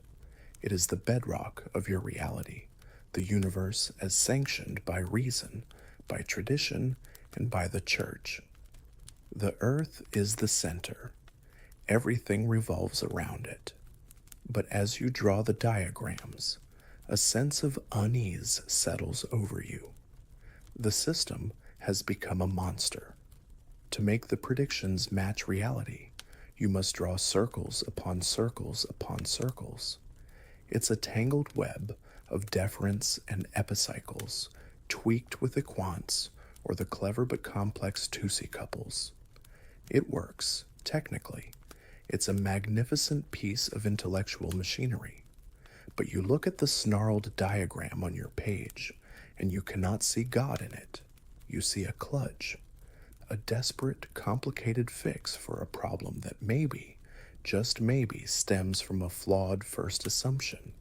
It is the bedrock of your reality, the universe as sanctioned by reason, by tradition, and by the church. The earth is the center. Everything revolves around it. But as you draw the diagrams, a sense of unease settles over you. The system has become a monster. To make the predictions match reality, you must draw circles upon circles upon circles. It's a tangled web of deference and epicycles, tweaked with the quants or the clever but complex Tusi couples. It works, technically. It's a magnificent piece of intellectual machinery. But you look at the snarled diagram on your page, and you cannot see God in it. You see a kludge, a desperate, complicated fix for a problem that maybe, just maybe, stems from a flawed first assumption.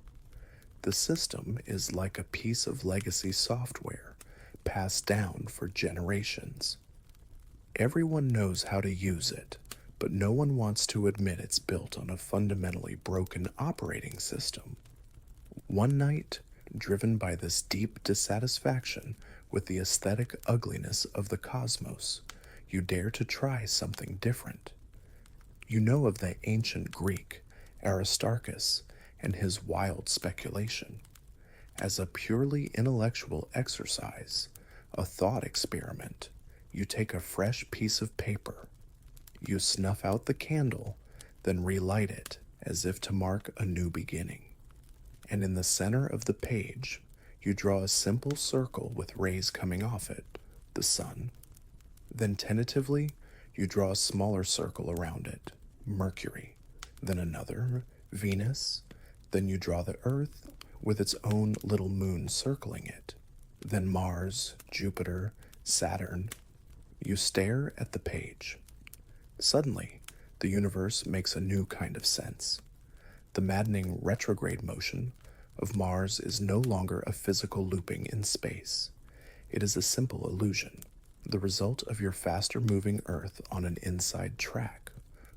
The system is like a piece of legacy software, passed down for generations. Everyone knows how to use it, but no one wants to admit it's built on a fundamentally broken operating system. One night, driven by this deep dissatisfaction with the aesthetic ugliness of the cosmos, you dare to try something different. You know of the ancient Greek, Aristarchus, and his wild speculation. As a purely intellectual exercise, a thought experiment, you take a fresh piece of paper. You snuff out the candle, then relight it as if to mark a new beginning. And in the center of the page, You draw a simple circle with rays coming off it, the sun. Then tentatively, you draw a smaller circle around it, Mercury. Then another, Venus. Then you draw the Earth with its own little moon circling it. Then Mars, Jupiter, Saturn. You stare at the page. Suddenly, the universe makes a new kind of sense. The maddening retrograde motion of Mars is no longer a physical looping in space. It is a simple illusion, the result of your faster moving Earth on an inside track,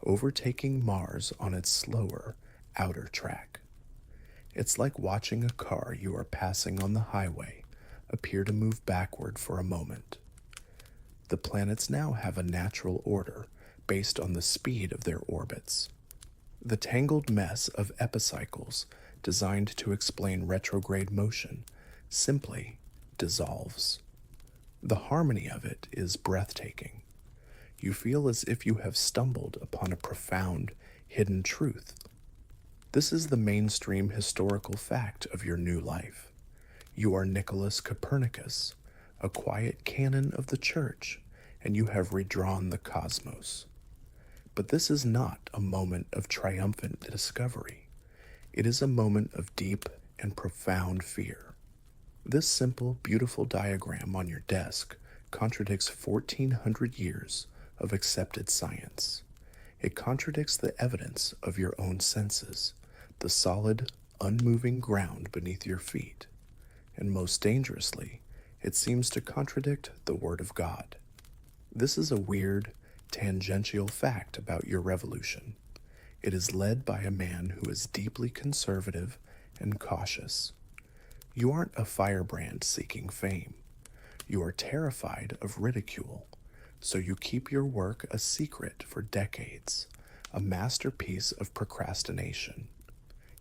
overtaking Mars on its slower outer track. It's like watching a car you are passing on the highway appear to move backward for a moment. The planets now have a natural order based on the speed of their orbits. The tangled mess of epicycles designed to explain retrograde motion simply dissolves. The harmony of it is breathtaking. You feel as if you have stumbled upon a profound, hidden truth. This is the mainstream historical fact of your new life. You are Nicholas Copernicus, a quiet canon of the Church, and you have redrawn the cosmos. But this is not a moment of triumphant discovery. It is a moment of deep and profound fear. This simple, beautiful diagram on your desk contradicts 1,400 years of accepted science. It contradicts the evidence of your own senses, the solid, unmoving ground beneath your feet. And most dangerously, it seems to contradict the Word of God. This is a weird, tangential fact about your revolution. It is led by a man who is deeply conservative and cautious. You aren't a firebrand seeking fame. You are terrified of ridicule, so you keep your work a secret for decades, a masterpiece of procrastination.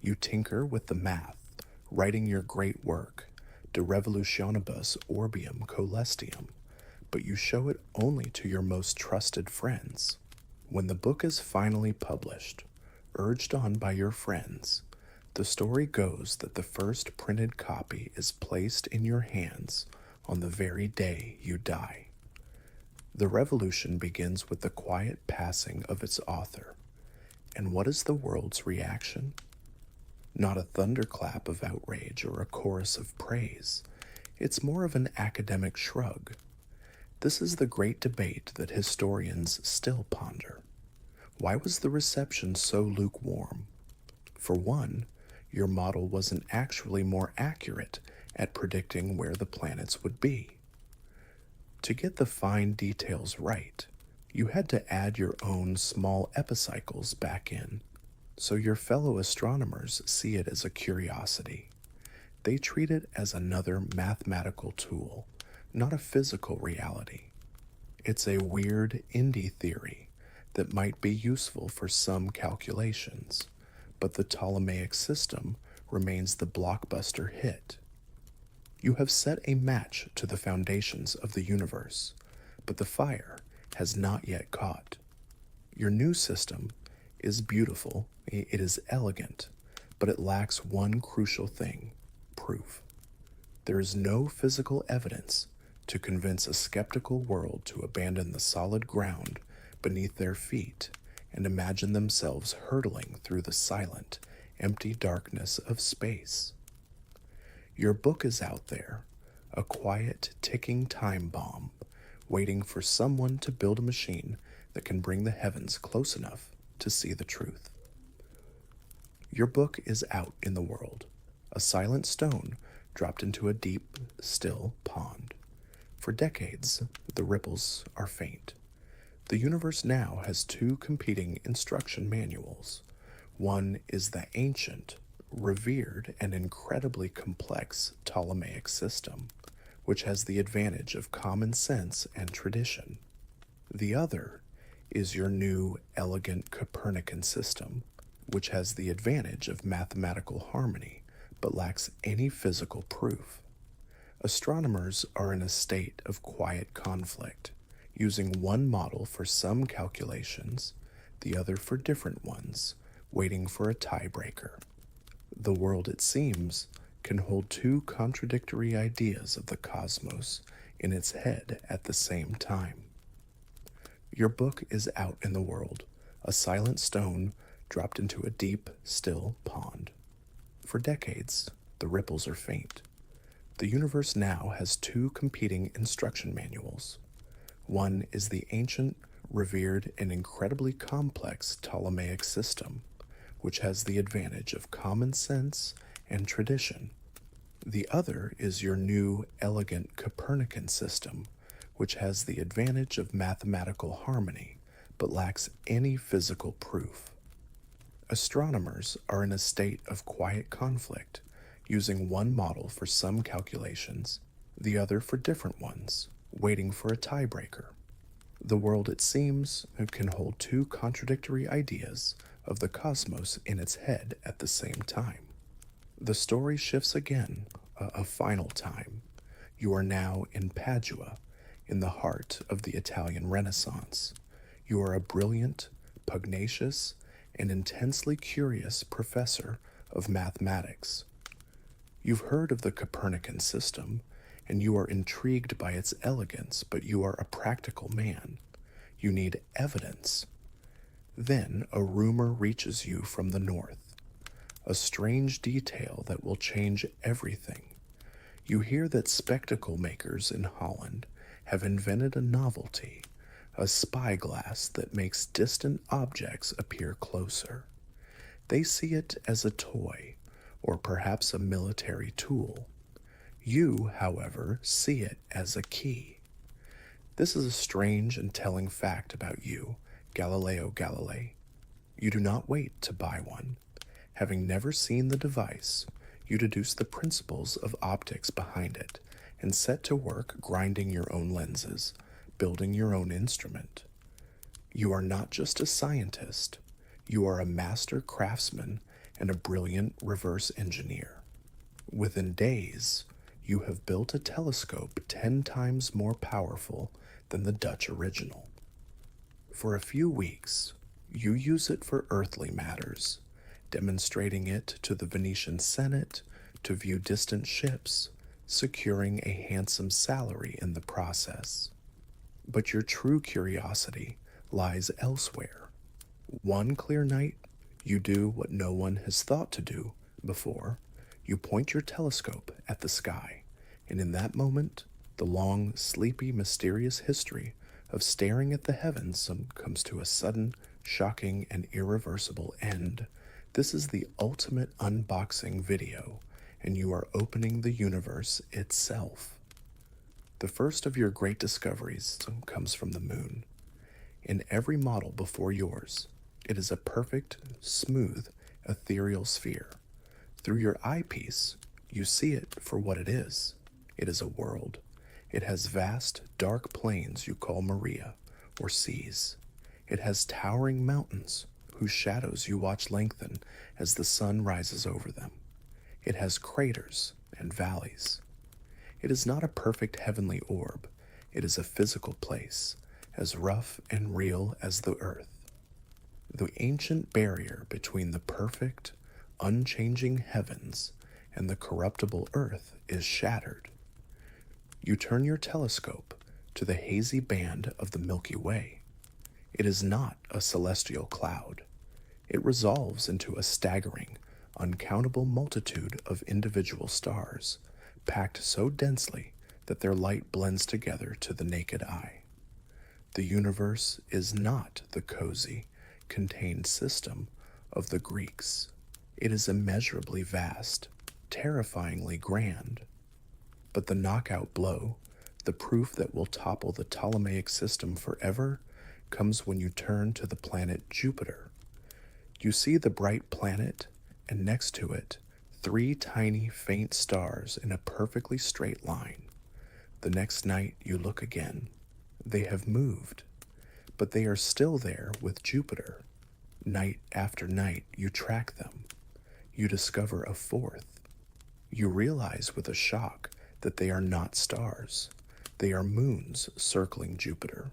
You tinker with the math, writing your great work, De Revolutionibus Orbium Coelestium, but you show it only to your most trusted friends. When the book is finally published, urged on by your friends, the story goes that the first printed copy is placed in your hands on the very day you die. The revolution begins with the quiet passing of its author. And what is the world's reaction? Not a thunderclap of outrage or a chorus of praise. It's more of an academic shrug. This is the great debate that historians still ponder. Why was the reception so lukewarm? For one, your model wasn't actually more accurate at predicting where the planets would be. To get the fine details right, you had to add your own small epicycles back in, so your fellow astronomers see it as a curiosity. They treat it as another mathematical tool, not a physical reality. It's a weird indie theory that might be useful for some calculations, but the Ptolemaic system remains the blockbuster hit. You have set a match to the foundations of the universe, but the fire has not yet caught. Your new system is beautiful, it is elegant, but it lacks one crucial thing: proof. There is no physical evidence to convince a skeptical world to abandon the solid ground beneath their feet and imagine themselves hurtling through the silent, empty darkness of space. Your book is out there, a quiet, ticking time bomb, waiting for someone to build a machine that can bring the heavens close enough to see the truth. Your book is out in the world, a silent stone dropped into a deep, still pond. For decades, the ripples are faint. The universe now has two competing instruction manuals. One is the ancient, revered, and incredibly complex Ptolemaic system, which has the advantage of common sense and tradition. The other is your new, elegant Copernican system, which has the advantage of mathematical harmony, but lacks any physical proof. Astronomers are in a state of quiet conflict, using one model for some calculations, the other for different ones, waiting for a tiebreaker. The world, it seems, can hold two contradictory ideas of the cosmos in its head at the same time. Your book is out in the world, a silent stone dropped into a deep, still pond. For decades, the ripples are faint. The universe now has two competing instruction manuals. One is the ancient, revered, and incredibly complex Ptolemaic system, which has the advantage of common sense and tradition. The other is your new, elegant Copernican system, which has the advantage of mathematical harmony, but lacks any physical proof. Astronomers are in a state of quiet conflict, using one model for some calculations, the other for different ones, waiting for a tiebreaker. The world, it seems, can hold two contradictory ideas of the cosmos in its head at the same time. The story shifts again, a final time. You are now in Padua, in the heart of the Italian Renaissance. You are a brilliant, pugnacious, and intensely curious professor of mathematics. You've heard of the Copernican system, and you are intrigued by its elegance, but you are a practical man. You need evidence. Then a rumor reaches you from the north, a strange detail that will change everything. You hear that spectacle makers in Holland have invented a novelty, a spyglass that makes distant objects appear closer. They see it as a toy, or perhaps a military tool. You, however, see it as a key. This is a strange and telling fact about you, Galileo Galilei. You do not wait to buy one. Having never seen the device, you deduce the principles of optics behind it and set to work grinding your own lenses, building your own instrument. You are not just a scientist, you are a master craftsman and a brilliant reverse engineer. Within days, you have built a telescope 10 times more powerful than the Dutch original. For a few weeks, you use it for earthly matters, demonstrating it to the Venetian Senate to view distant ships, securing a handsome salary in the process. But your true curiosity lies elsewhere. One clear night, you do what no one has thought to do before. You point your telescope at the sky, and in that moment, the long, sleepy, mysterious history of staring at the heavens comes to a sudden, shocking, and irreversible end. This is the ultimate unboxing video, and you are opening the universe itself. The first of your great discoveries comes from the moon. In every model before yours, it is a perfect, smooth, ethereal sphere. Through your eyepiece, you see it for what it is. It is a world. It has vast, dark plains you call Maria, or seas. It has towering mountains, whose shadows you watch lengthen as the sun rises over them. It has craters and valleys. It is not a perfect heavenly orb. It is a physical place, as rough and real as the earth. The ancient barrier between the perfect, unchanging heavens and the corruptible earth is shattered. You turn your telescope to the hazy band of the Milky Way. It is not a celestial cloud. It resolves into a staggering, uncountable multitude of individual stars, packed so densely that their light blends together to the naked eye. The universe is not the cozy, contained system of the Greeks. It is immeasurably vast, terrifyingly grand. But the knockout blow, the proof that will topple the Ptolemaic system forever, comes when you turn to the planet Jupiter. You see the bright planet, and next to it, 3 tiny, faint stars in a perfectly straight line. The next night you look again. They have moved, but they are still there with Jupiter. Night after night you track them. You discover a 4th. You realize with a shock that they are not stars. They are moons circling Jupiter.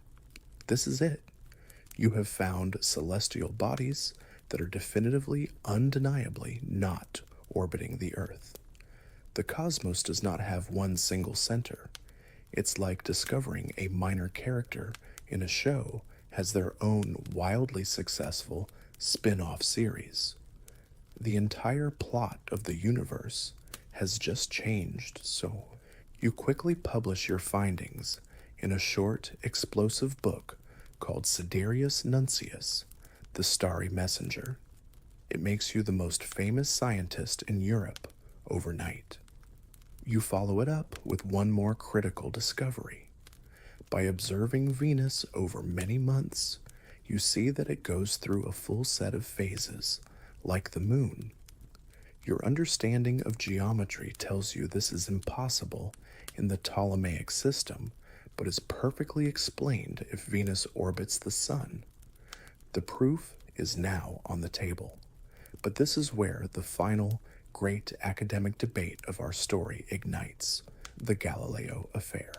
This is it. You have found celestial bodies that are definitively, undeniably not orbiting the Earth. The cosmos does not have one single center. It's like discovering a minor character in a show has their own wildly successful spin off series. The entire plot of the universe has just changed, so you quickly publish your findings in a short, explosive book called Siderius Nuncius, the Starry Messenger. It makes you the most famous scientist in Europe overnight. You follow it up with one more critical discovery. By observing Venus over many months, you see that it goes through a full set of phases, like the moon. Your understanding of geometry tells you this is impossible in the Ptolemaic system, but is perfectly explained if Venus orbits the sun. The proof is now on the table, but this is where the final great academic debate of our story ignites: the Galileo affair.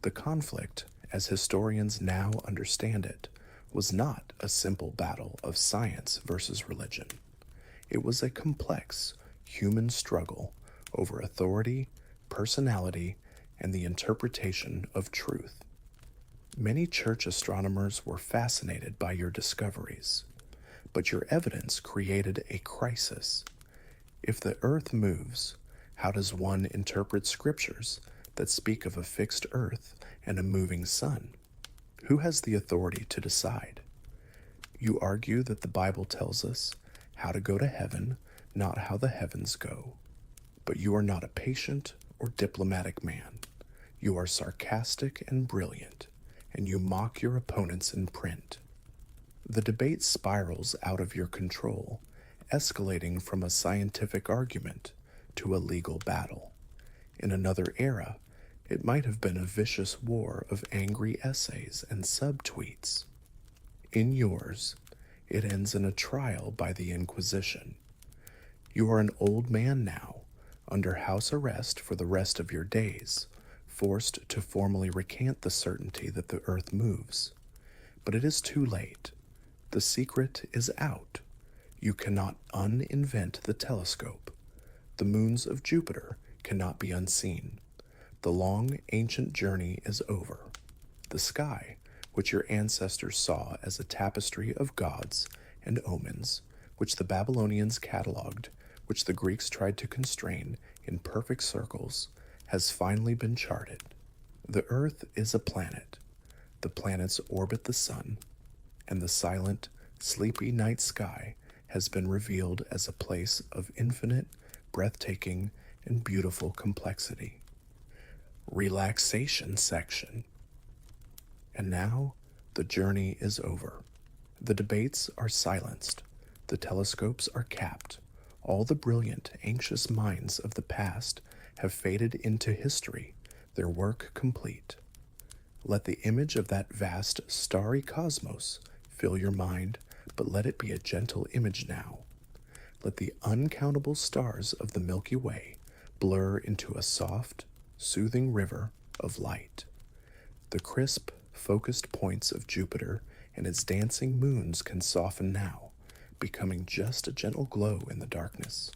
The conflict, as historians now understand it, was not a simple battle of science versus religion. It was a complex human struggle over authority, personality, and the interpretation of truth. Many church astronomers were fascinated by your discoveries, but your evidence created a crisis. If the earth moves, how does one interpret scriptures that speak of a fixed earth and a moving sun? Who has the authority to decide? You argue that the Bible tells us how to go to heaven, not how the heavens go. But you are not a patient or diplomatic man. You are sarcastic and brilliant, and you mock your opponents in print. The debate spirals out of your control, escalating from a scientific argument to a legal battle. In another era, it might have been a vicious war of angry essays and subtweets. In yours, it ends in a trial by the Inquisition. You are an old man now, under house arrest for the rest of your days, forced to formally recant the certainty that the earth moves. But it is too late. The secret is out. You cannot uninvent the telescope. The moons of Jupiter cannot be unseen. The long, ancient journey is over. The sky, which your ancestors saw as a tapestry of gods and omens, which the Babylonians catalogued, which the Greeks tried to constrain in perfect circles, has finally been charted. The earth is a planet. The planets orbit the sun, and the silent, sleepy night sky has been revealed as a place of infinite, breathtaking, and beautiful complexity. Relaxation section. And now, the journey is over. The debates are silenced. The telescopes are capped. All the brilliant, anxious minds of the past have faded into history, their work complete. Let the image of that vast, starry cosmos fill your mind, but let it be a gentle image now. Let the uncountable stars of the Milky Way blur into a soft, soothing river of light. The crisp, focused points of Jupiter and its dancing moons can soften now, becoming just a gentle glow in the darkness.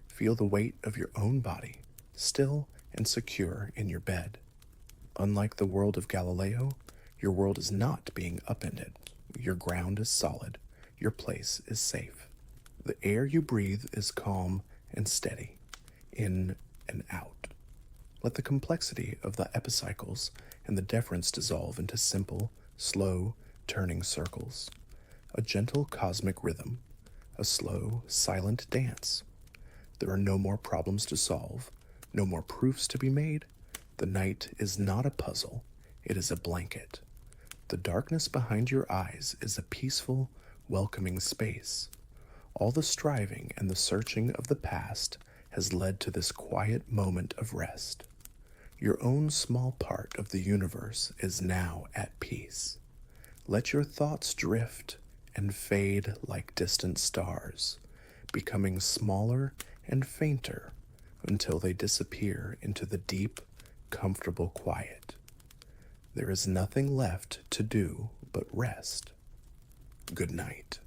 Feel the weight of your own body, still and secure in your bed. Unlike the world of Galileo, your world is not being upended. Your ground is solid. Your place is safe. The air you breathe is calm and steady, in and out. Let the complexity of the epicycles and the deference dissolve into simple, slow, turning circles. A gentle cosmic rhythm, a slow, silent dance. There are no more problems to solve, no more proofs to be made. The night is not a puzzle, it is a blanket. The darkness behind your eyes is a peaceful, welcoming space. All the striving and the searching of the past has led to this quiet moment of rest. Your own small part of the universe is now at peace. Let your thoughts drift and fade like distant stars, becoming smaller and fainter until they disappear into the deep, comfortable quiet. There is nothing left to do but rest. Good night.